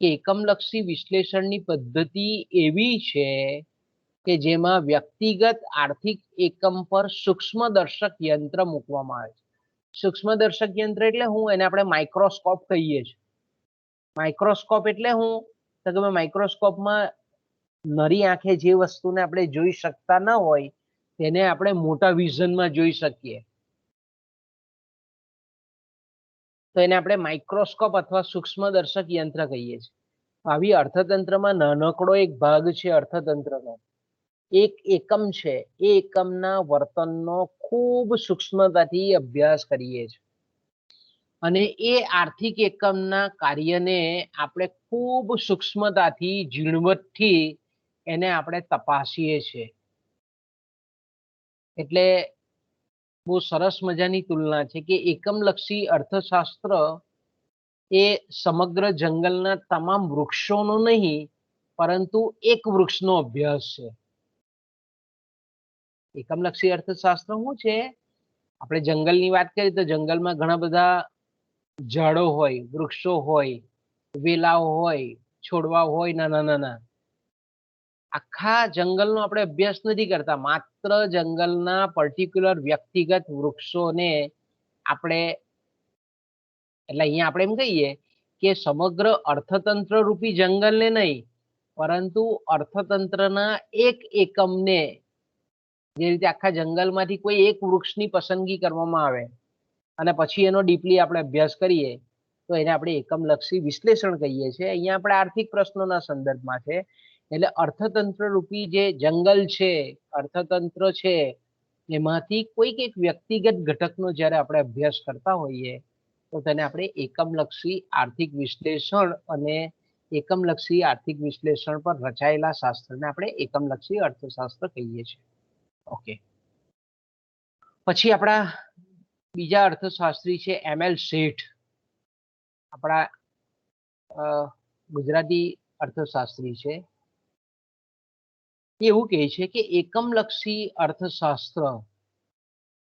કે એકમલક્ષી વિશ્લેષણની પદ્ધતિ એવી છે કે જેમાં વ્યક્તિગત આર્થિક એકમ પર સૂક્ષ્મદર્શક યંત્ર મૂકવામાં આવે છે. સૂક્ષ્મદર્શક યંત્ર એટલે હું, એને આપણે માઇક્રોસ્કોપ કહીએ છીએ. માઇક્રોસ્કોપ એટલે હું, તો તમે માઇક્રોસ્કોપમાં નરી આંખે જે વસ્તુને આપણે જોઈ શકતા ન હોય તેને આપણે મોટા વિઝનમાં જોઈ શકીએ, તો એને આપણે માઇક્રોસ્કોપ અથવા સૂક્ષ્મદર્શક યંત્ર કહીએ છીએ. આવી અર્થતંત્રમાં નાનકડો એક ભાગ છે અર્થતંત્રનો, એક એકમ છે, એ એકમના વર્તનનો ખૂબ સૂક્ષ્મતાથી અભ્યાસ કરીએ છીએ અને એ આર્થિક એકમના કાર્યને આપણે ખૂબ સૂક્ષ્મતાથી, ઝીણવટથી એને આપણે તપાસીએ છીએ. એટલે બહુ સરસ મજાની તુલના છે કે એકમલક્ષી અર્થશાસ્ત્ર એ સમગ્ર જંગલના તમામ વૃક્ષોનો નહીં, પરંતુ એક વૃક્ષનો અભ્યાસ છે. એકમલક્ષી અર્થશાસ્ત્ર શું છે? આપણે જંગલની વાત કરીએ તો જંગલમાં ઘણા બધા ઝાડો હોય, વૃક્ષો હોય, વેલાઓ હોય, છોડવા હોય, નાના નાના. આખા જંગલનો આપણે અભ્યાસ નથી કરતા, માત્ર જંગલના પર્ટિક્યુલર વ્યક્તિગત વૃક્ષોને આપણે, એટલે અહીંયા આપણે એમ કહીએ કે સમગ્ર અર્થતંત્ર રૂપી જંગલને નહીં, પરંતુ અર્થતંત્રના એક એકમને, જે રીતે આખા જંગલમાંથી કોઈ એક વૃક્ષની પસંદગી કરવામાં આવે અને પછી એનો ડીપલી આપણે અભ્યાસ કરીએ તો એને આપણે એકમલક્ષી વિશ્લેષણ કહીએ છીએ. અહીંયા આપણે આર્થિક પ્રશ્નોના સંદર્ભમાં છે. એટલે અર્થતંત્ર રૂપી જે જંગલ છે, અર્થતંત્ર છે, એમાંથી કોઈક એક વ્યક્તિગત ઘટકનો જ્યારે આપણે અભ્યાસ કરતા હોઈએ તો તેને આપણે એકમલક્ષી આર્થિક વિશ્લેષણ અને એકમલક્ષી આર્થિક વિશ્લેષણ પર રચાયેલા શાસ્ત્રને આપણે એકમલક્ષી અર્થશાસ્ત્ર કહીએ છીએ. ઓકે, પછી આપણા બીજા અર્થશાસ્ત્રી છે એમએલ શેઠ, આપણા ગુજરાતી અર્થશાસ્ત્રી છે. એવું કહે છે કે એકમલક્ષી અર્થશાસ્ત્ર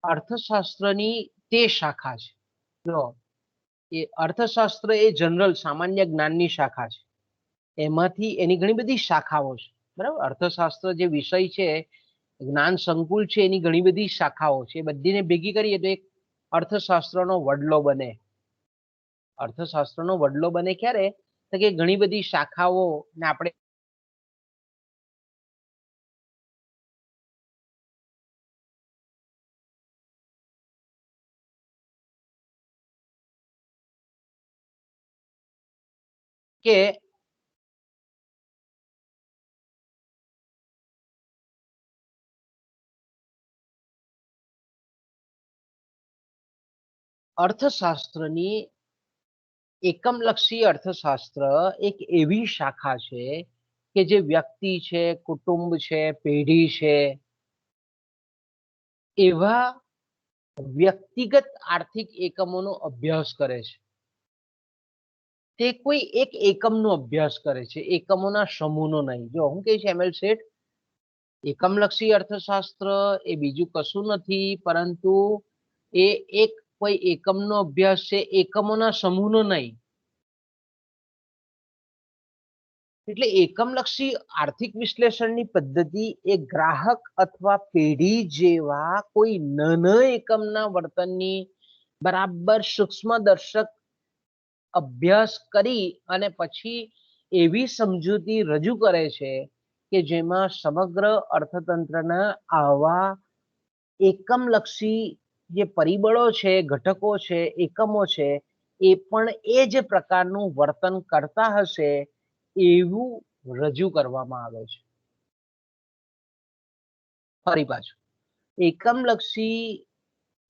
અર્થશાસ્ત્રની તે શાખા છે. જો એ અર્થશાસ્ત્ર એ જનરલ સામાન્ય જ્ઞાનની શાખા છે. એમાંથી એની ઘણી બધી શાખાઓ છે, બરાબર. અર્થશાસ્ત્ર જે વિષય છે, જ્ઞાન સંકુલ છે, એની ઘણી બધી શાખાઓ છે. બધીને ભેગી કરીએ તો એક અર્થશાસ્ત્રનો વડલો બને. અર્થશાસ્ત્રનો વડલો બને ક્યારે? તો કે ઘણી બધી શાખાઓ ને આપણે કે અર્થશાસ્ત્રની એકમલક્ષી અર્થશાસ્ત્ર એક એવી શાખા છે કે જે વ્યક્તિ છે, કુટુંબ છે, પેઢી છે, એવા વ્યક્તિગત આર્થિક એકમોનો અભ્યાસ કરે છે. તે કોઈ એક એકમનો અભ્યાસ કરે છે, એકમોના સમૂહનો નહીં. જો હું કહે છે એમએલ શેઠ, એકમલક્ષી અર્થશાસ્ત્ર એ બીજું કશું નથી પરંતુ એ એક કોઈ એકમનો અભ્યાસ છે, એકમોના સમૂહનો નહીં. એટલે એકમલક્ષી આર્થિક વિશ્લેષણની પદ્ધતિ એ ગ્રાહક અથવા પેઢી જેવા કોઈ નાના એકમના વર્તનની બરાબર સૂક્ષ્મદર્શક અભ્યાસ કરી અને પછી એવી સમજૂતી રજૂ કરે છે કે જેમાં સમગ્ર અર્થતંત્રના આવા એકમલક્ષી જે પરિબળો છે, ઘટકો છે, એકમો છે, એ પણ એ જ પ્રકારનું વર્તન કરતા હશે એવું રજૂ કરવામાં આવે છે. ફરી પાછું, એકમલક્ષી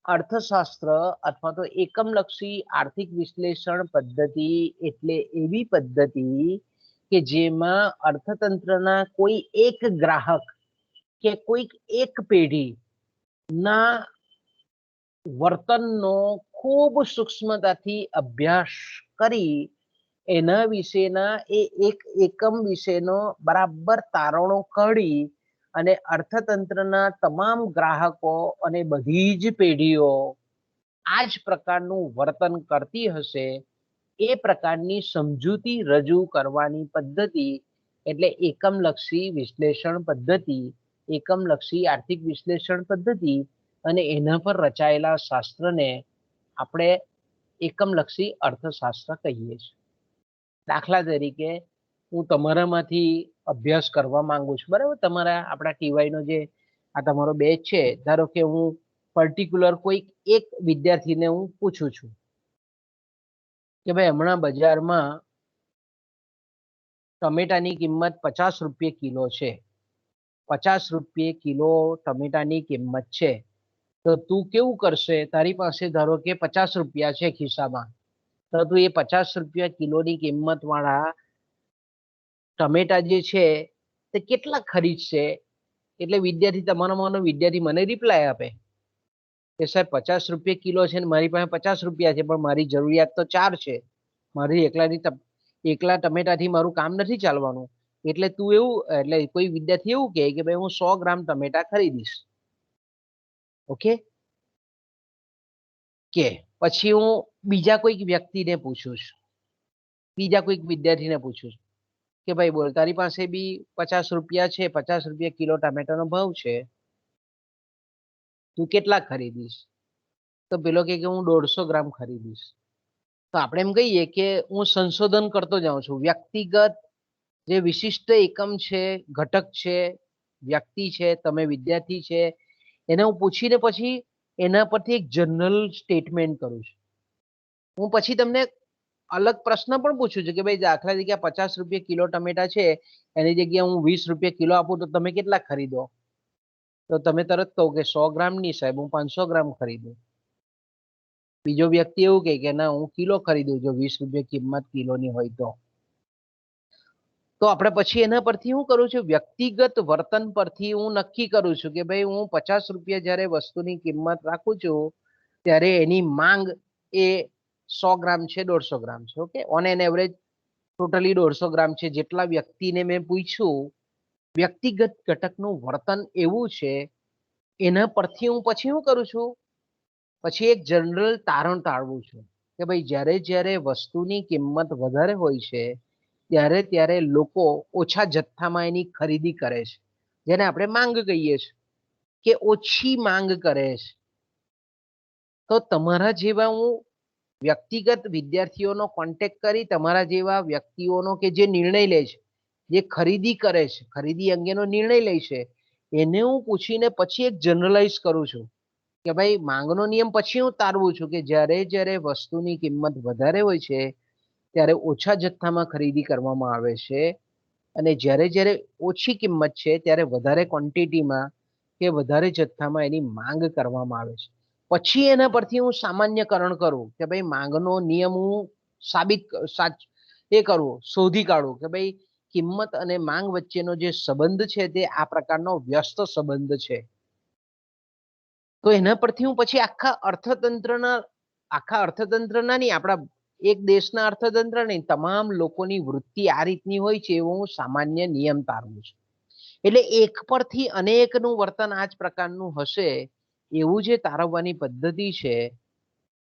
અર્થશાસ્ત્ર અથવા તો એકમલક્ષી આર્થિક વિશ્લેષણ પદ્ધતિ એટલે એવી પદ્ધતિ કે જેમાં અર્થતંત્રના કોઈ એક ગ્રાહક કે કોઈક એક પેઢી ના વર્તનનો ખૂબ સૂક્ષ્મતાથી અભ્યાસ કરી એના વિશેના એ એક એકમ વિશેનો બરાબર તારણો કાઢી અને અર્થતંત્રના તમામ ગ્રાહકો અને બધી જ પેઢીઓ આ જ પ્રકારનું વર્તન કરતી હશે એ પ્રકારની સમજૂતી રજૂ કરવાની પદ્ધતિ એટલે એકમલક્ષી વિશ્લેષણ પદ્ધતિ, એકમલક્ષી આર્થિક વિશ્લેષણ પદ્ધતિ અને એના પર રચાયેલા શાસ્ત્રને આપણે એકમલક્ષી અર્થશાસ્ત્ર કહીએ છીએ. દાખલા તરીકે હું તમારામાંથી અભ્યાસ કરવા માંગુ છું, બરાબર. તમારા આપણા ટીવાયનો જે આ તમારો બેચ છે, ધારો કે હું પર્ટિક્યુલર કોઈ એક વિદ્યાર્થીને હું પૂછું છું કે ભાઈ હમણાં બજારમાં ટમેટાની કિંમત 50 રૂપિયા કિલો છે, 50 રૂપિયા કિલો ટમેટાની કિંમત છે, તો તું કેવું કરશે? તારી પાસે ધારો કે 50 રૂપિયા છે ખિસ્સામાં, તો તું એ 50 રૂપિયા કિલોની કિંમત વાળા ટમેટા જે છે તે કેટલા ખરીદશે? એટલે વિદ્યાર્થી, તમારામાંનો વિદ્યાર્થી મને રિપ્લાય આપે કે સાહેબ 50 રૂપિયા કિલો છે ને મારી પાસે 50 રૂપિયા છે, પણ મારી જરૂરિયાત તો 4 છે, મારી એકલા ટમેટાથી મારું કામ નથી ચાલવાનું. એટલે તું એવું, એટલે કોઈ વિદ્યાર્થી એવું કહે કે ભાઈ હું 100 ગ્રામ ટમેટા ખરીદીશ. ઓકે, કે પછી હું બીજા કોઈક વ્યક્તિને પૂછું છું, બીજા કોઈક વિદ્યાર્થીને પૂછું છું કે ભાઈ બોલ, તારી પાસે બી 50 રૂપિયા છે, 50 રૂપિયા કિલો ટામેટાનો ભાવ છે, તું કેટલા ખરીદીશ? તો પેલો કે હું 150 ગ્રામ ખરીદીશ. તો આપણે એમ કહીએ કે હું સંશોધન કરતો જાઉં છું, વ્યક્તિગત જે વિશિષ્ટ એકમ છે, ઘટક છે, વ્યક્તિ છે, તમે વિદ્યાર્થી છે, એને હું પૂછીને પછી એના પરથી એક જનરલ સ્ટેટમેન્ટ કરું છું. હું પછી તમને અલગ પ્રશ્ન પણ પૂછું છું કે ભાઈ દાખલા તરીકે 50 રૂપિયા કિલો ટમેટા છે, એની જગ્યાએ હું 20 રૂપિયા કિલો આપું તો તમે કેટલા ખરીદો? તો તમે તરત કહો કે 100 ગ્રામ ની સાહેબ, હું 500 ગ્રામ ખરીદું. બીજો વ્યક્તિ એવું કે ના હું કિલો ખરીદું, જો 20 રૂપિયા કિંમત કિલોની હોય તો આપણે પછી એના પરથી હું કરું છું, વ્યક્તિગત વર્તન પરથી હું નક્કી કરું છું કે ભાઈ હું 50 રૂપિયા જ્યારે વસ્તુની કિંમત રાખું છું ત્યારે એની માંગ એ 100 ગ્રામ છે, 150 ગ્રામ છે. Okay, on an average totally 150 ગ્રામ છે. જેટલા વ્યક્તિને મેં પૂછ્યું, વ્યક્તિગત ઘટકનું વર્તન એવું છે, એના પરથી હું પછી શું કરું છું, પછી એક જનરલ તારણ તાળવું છું કે ભાઈ જ્યારે જ્યારે વસ્તુની કિંમત વધારે હોય છે ત્યારે ત્યારે લોકો ઓછા જથ્થામાં એની ખરીદી કરે છે, જેને આપણે માંગ કહીએ છીએ કે ઓછી માંગ કરે છે. તો તમારા જેવા હું વ્યક્તિગત વિદ્યાર્થીઓનો કોન્ટેક્ટ કરી તમારા જેવા વ્યક્તિઓનો કે જે નિર્ણય લે છે, જે ખરીદી કરે છે, ખરીદી અંગેનો નિર્ણય લે છે, એને હું પૂછીને પછી એક જનરલાઇઝ કરું છું કે ભાઈ માંગનો નિયમ પછી હું તારવું છું કે જ્યારે જ્યારે વસ્તુની કિંમત વધારે હોય છે ત્યારે ઓછા જથ્થામાં ખરીદી કરવામાં આવે છે, અને જ્યારે જ્યારે ઓછી કિંમત છે ત્યારે વધારે ક્વોન્ટિટીમાં કે વધારે જથ્થામાં એની માંગ કરવામાં આવે છે. પછી એના પરથી હું સામાન્યકરણ કરું કે ભાઈ માંગનો નિયમ હું કરું, શોધી કાઢું કે ભાઈ કિંમત અને માંગ વચ્ચેનો જે સંબંધ છે તે આ પ્રકારનો વ્યસ્ત સંબંધ છે. તો એના પરથી હું પછી આખા અર્થતંત્રના નહીં, આપણા એક દેશના અર્થતંત્ર નહીં, તમામ લોકોની વૃત્તિ આ રીતની હોય છે એવો હું સામાન્ય નિયમ તારવું છું. એટલે એક પરથી અનેકનું વર્તન આ જ પ્રકારનું હશે એવું જે તારવવાની પદ્ધતિ છે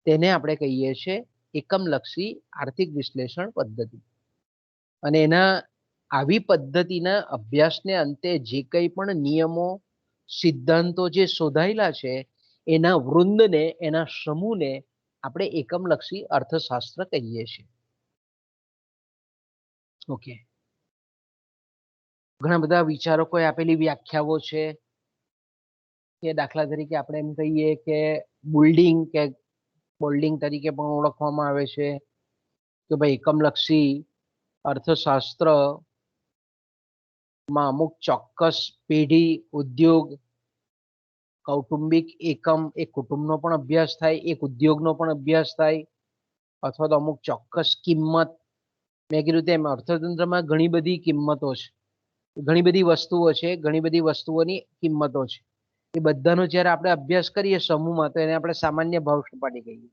તેને આપણે કહીએ છીએ એકમલક્ષી આર્થિક વિશ્લેષણ પદ્ધતિ. અને એના આવી પદ્ધતિના અભ્યાસને અંતે જે કંઈ પણ નિયમો, સિદ્ધાંતો જે શોધાયેલા છે એના વૃંદને, એના સમૂહને આપણે એકમલક્ષી અર્થશાસ્ત્ર કહીએ છીએ. ઓકે, ઘણા બધા વિચારકોએ આપેલી વ્યાખ્યાઓ છે કે દાખલા તરીકે આપણે એમ કહીએ કે બોલ્ડિંગ તરીકે પણ ઓળખવામાં આવે છે કે ભાઈ એકમલક્ષી અર્થશાસ્ત્ર માં અમુક ચોક્કસ પેઢી, ઉદ્યોગ, કૌટુંબિક એકમ, એક કુટુંબનો પણ અભ્યાસ થાય, એક ઉદ્યોગનો પણ અભ્યાસ થાય, અથવા તો અમુક ચોક્કસ કિંમત. મેં કીધું તેમ અર્થતંત્રમાં ઘણી બધી કિંમતો છે, ઘણી બધી વસ્તુઓ છે, ઘણી બધી વસ્તુઓની કિંમતો છે. એ બધાનો જ્યારે આપણે અભ્યાસ કરીએ સમૂહમાં તો એને આપણે સામાન્ય ભાવ સપાટી કહીએ.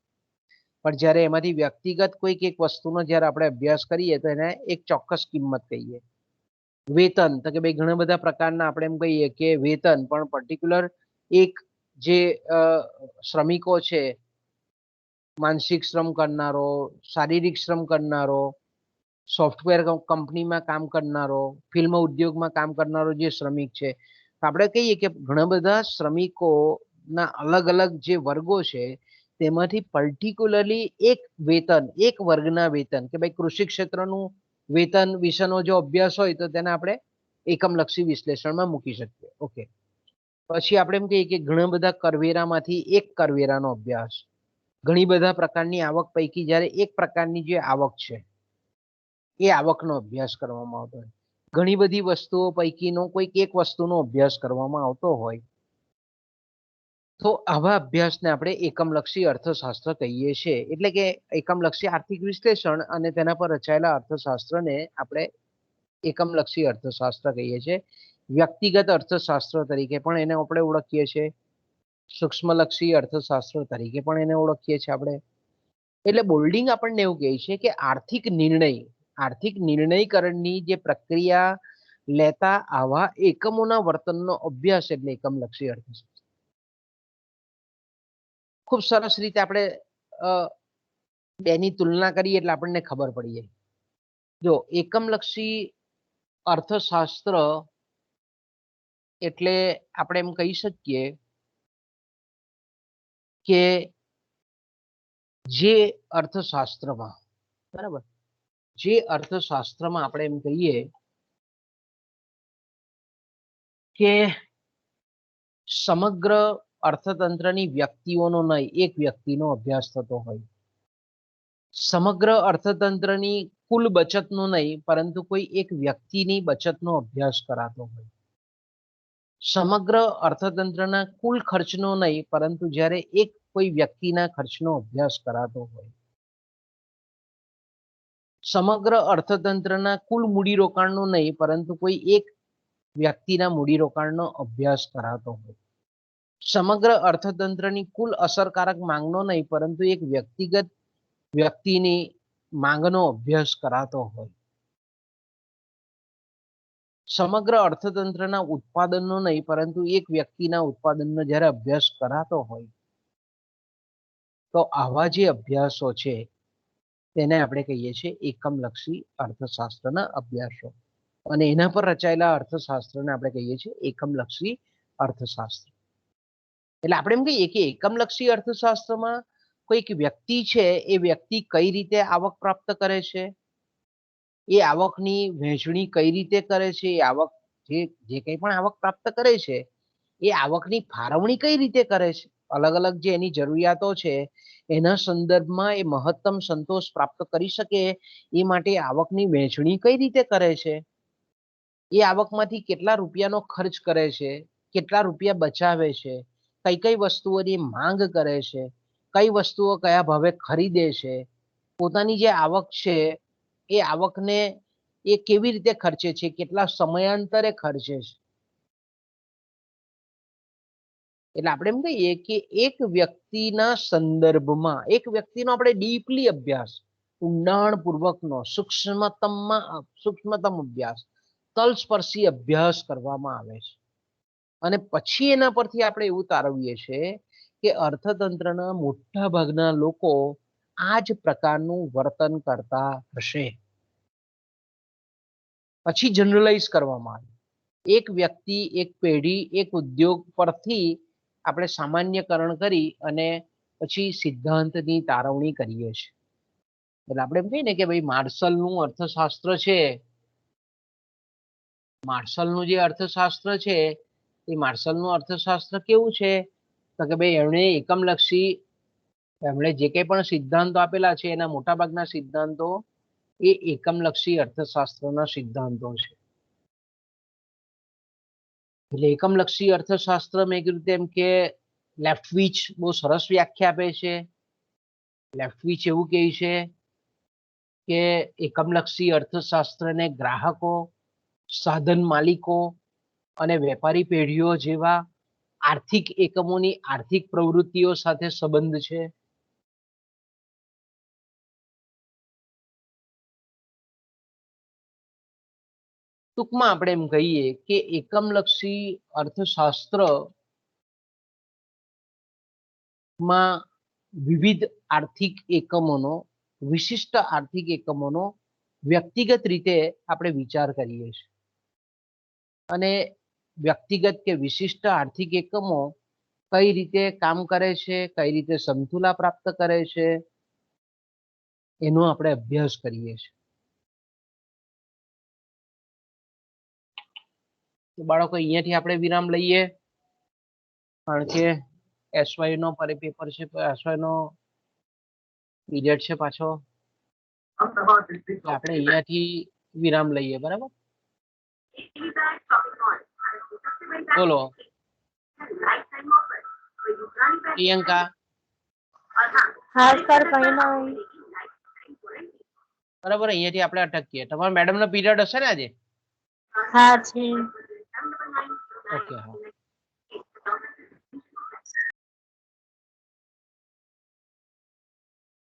પણ જ્યારે એમાંથી વ્યક્તિગત કોઈક એક વસ્તુનો જ્યારે આપણે અભ્યાસ કરીએ તો એને એક ચોક્કસ કિંમત કહીએ. વેતન, તો કે ભાઈ ઘણા બધા પ્રકારના આપણે એમ કહીએ કે વેતન, પણ પર્ટિક્યુલર એક જે શ્રમિકો છે, માનસિક શ્રમ કરનારો, શારીરિક શ્રમ કરનારો, સોફ્ટવેર કંપનીમાં કામ કરનારો, ફિલ્મ ઉદ્યોગમાં કામ કરનારો જે શ્રમિક છે, આપણે કહીએ કે ઘણા બધા શ્રમિકોના અલગ અલગ જે વર્ગો છે તેમાંથી પર્ટિક્યુલરલી એક વેતન, એક વર્ગના વેતન, કે ભાઈ કૃષિ ક્ષેત્રનું વેતન વિશેનો જો અભ્યાસ હોય તો તેને આપણે એકમલક્ષી વિશ્લેષણમાં મૂકી શકીએ. ઓકે, પછી આપણે એમ કહીએ કે ઘણા બધા કરવેરામાંથી એક કરવેરાનો અભ્યાસ, ઘણી બધા પ્રકારની આવક પૈકી જ્યારે એક પ્રકારની જે આવક છે એ આવકનો અભ્યાસ કરવામાં આવતો હોય, ઘણી બધી વસ્તુઓ પૈકીનો કોઈક એક વસ્તુનો અભ્યાસ કરવામાં આવતો હોય, તો આવા અભ્યાસને આપણે એકમલક્ષી અર્થશાસ્ત્ર કહીએ છીએ. એટલે કે એકમલક્ષી આર્થિક વિશ્લેષણ અને તેના પર રચાયેલા અર્થશાસ્ત્રને આપણે એકમલક્ષી અર્થશાસ્ત્ર કહીએ છીએ. વ્યક્તિગત અર્થશાસ્ત્ર તરીકે પણ એને આપણે ઓળખીએ છીએ, સૂક્ષ્મલક્ષી અર્થશાસ્ત્ર તરીકે પણ એને ઓળખીએ છીએ આપણે. એટલે બોલ્ડિંગ આપણને એવું કહે છે કે આર્થિક નિર્ણયકરણની જે પ્રક્રિયા લેતા આવા એકમોના વર્તનનો અભ્યાસ એટલે એકમલક્ષી અર્થશાસ્ત્ર. ખૂબ સરસ રીતે આપણે બેની તુલના કરીએ એટલે આપણને ખબર પડી જાય. જો એકમલક્ષી અર્થશાસ્ત્ર એટલે આપણે એમ કહી શકીએ કે જે અર્થશાસ્ત્રમાં, બરાબર, જે અર્થશાસ્ત્રમાં આપણે એમ કહીએ કે સમગ્ર અર્થતંત્રની વ્યક્તિઓનો નહીં, એક વ્યક્તિનો અભ્યાસ થતો હોય. સમગ્ર અર્થતંત્રની કુલ બચતનો નહીં, પરંતુ કોઈ એક વ્યક્તિની બચતનો અભ્યાસ કરાતો હોય. સમગ્ર અર્થતંત્રના કુલ ખર્ચનો નહીં, પરંતુ જ્યારે એક કોઈ વ્યક્તિના ખર્ચનો અભ્યાસ કરાતો હોય. સમગ્ર અર્થતંત્રના કુલ મૂડીરોકાણનો નહીં, પરંતુ કોઈ એક વ્યક્તિના મૂડીરોકાણનો અભ્યાસ કરાતો હોય. સમગ્ર અર્થતંત્રની કુલ અસરકારક માંગનો નહીં, પરંતુ એક વ્યક્તિગત વ્યક્તિની માંગનો અભ્યાસ કરાતો હોય. સમગ્ર અર્થતંત્રના ઉત્પાદનનો નહીં, પરંતુ એક વ્યક્તિના ઉત્પાદનનો જ્યારે અભ્યાસ કરાતો હોય, તો આવા જે અભ્યાસો છે તેને આપણે કહીએ છીએ એકમલક્ષી અર્થશાસ્ત્રના અભ્યાસો. અને એના પર રચાયેલા અર્થશાસ્ત્રને આપણે કહીએ છીએ એકમલક્ષી અર્થશાસ્ત્ર. એટલે આપણે એમ કહીએ કે એકમલક્ષી અર્થશાસ્ત્રમાં કોઈક વ્યક્તિ છે, એ વ્યક્તિ કઈ રીતે આવક પ્રાપ્ત કરે છે, એ આવકની વહેંચણી કઈ રીતે કરે છે, એ આવક જે કંઈ પણ આવક પ્રાપ્ત કરે છે, એ આવકની ફાળવણી કઈ રીતે કરે છે, અલગ અલગ જે એની જરૂરિયાતો છે એના સંદર્ભમાં એ મહત્તમ સંતોષ પ્રાપ્ત કરી શકે એ માટે આવકની વહેંચણી કઈ રીતે કરે છે, એ આવકમાંથી કેટલા રૂપિયાનો ખર્ચ કરે છે, કેટલા રૂપિયા બચાવે છે, કઈ કઈ વસ્તુઓની માંગ કરે છે, કઈ વસ્તુઓ કયા ભાવે ખરીદે છે, પોતાની જે આવક છે એ આવકને એ કેવી રીતે ખર્ચે છે, કેટલા સમયાંતરે ખર્ચે છે. એટલે આપણે એમ કહીએ કે એક વ્યક્તિના સંદર્ભમાં એક વ્યક્તિનો આપણે ડીપલી અભ્યાસ, ઊંડાણપૂર્વકનો, સૂક્ષ્મતમ અભ્યાસ, તલસ્પર્શી અભ્યાસ કરવામાં આવે છે. અને પછી એના પરથી આપણે એવું તારવીએ છીએ કે અર્થતંત્રના મોટા ભાગના લોકો આ જ પ્રકારનું વર્તન કરતા હશે. પછી જનરલાઇઝ કરવામાં આવે. એક વ્યક્તિ, એક પેઢી, એક ઉદ્યોગ પરથી આપણે સામાન્યકરણ કરી અને પછી સિદ્ધાંતની તારવણી કરીએ છીએ. એટલે આપણે એમ કહીએ ને કે ભાઈ માર્શલનું અર્થશાસ્ત્ર છે, માર્શલનું જે અર્થશાસ્ત્ર છે એ માર્શલનું અર્થશાસ્ત્ર કેવું છે, તો કે ભાઈ એમણે એકમલક્ષી, એમણે જે કંઈ પણ સિદ્ધાંતો આપેલા છે એના મોટાભાગના સિદ્ધાંતો એ એકમલક્ષી અર્થશાસ્ત્રના સિદ્ધાંતો છે. એટલે એકમલક્ષી અર્થશાસ્ત્ર મેં કીધું તેમ કે લેફ્ટવિચ બહુ સરસ વ્યાખ્યા આપે છે. લેફ્ટવિચ એવું કહે છે કે એકમલક્ષી અર્થશાસ્ત્રને ગ્રાહકો, સાધન માલિકો અને વેપારી પેઢીઓ જેવા આર્થિક એકમોની આર્થિક પ્રવૃત્તિઓ સાથે સંબંધ છે. ટૂંકમાં આપણે એમ કહીએ કે એકમલક્ષી અર્થશાસ્ત્રમાં વિવિધ આર્થિક એકમોનો, વિશિષ્ટ આર્થિક એકમોનો વ્યક્તિગત રીતે આપણે વિચાર કરીએ છીએ. અને વ્યક્તિગત કે વિશિષ્ટ આર્થિક એકમો કઈ રીતે કામ કરે છે, કઈ રીતે સમતુલા પ્રાપ્ત કરે છે, એનો આપણે અભ્યાસ કરીએ છીએ. તો બાળકો અહીંયાથી આપણે વિરામ લઈએ, કારણ કે એસવાય નો પેપર છે, એસવાય નો પીરિયડ છે પાછો. આપણે અહીંયાથી વિરામ લઈએ, બરાબર? બોલો પ્રિયંકા. હા સર, કઈ નહીં. બરાબર, અહીંયાથી આપણે અટકીએ. તમારા મેડમ નો પીરિયડ હશે ને આજે? હા છે. ઓકે, હા.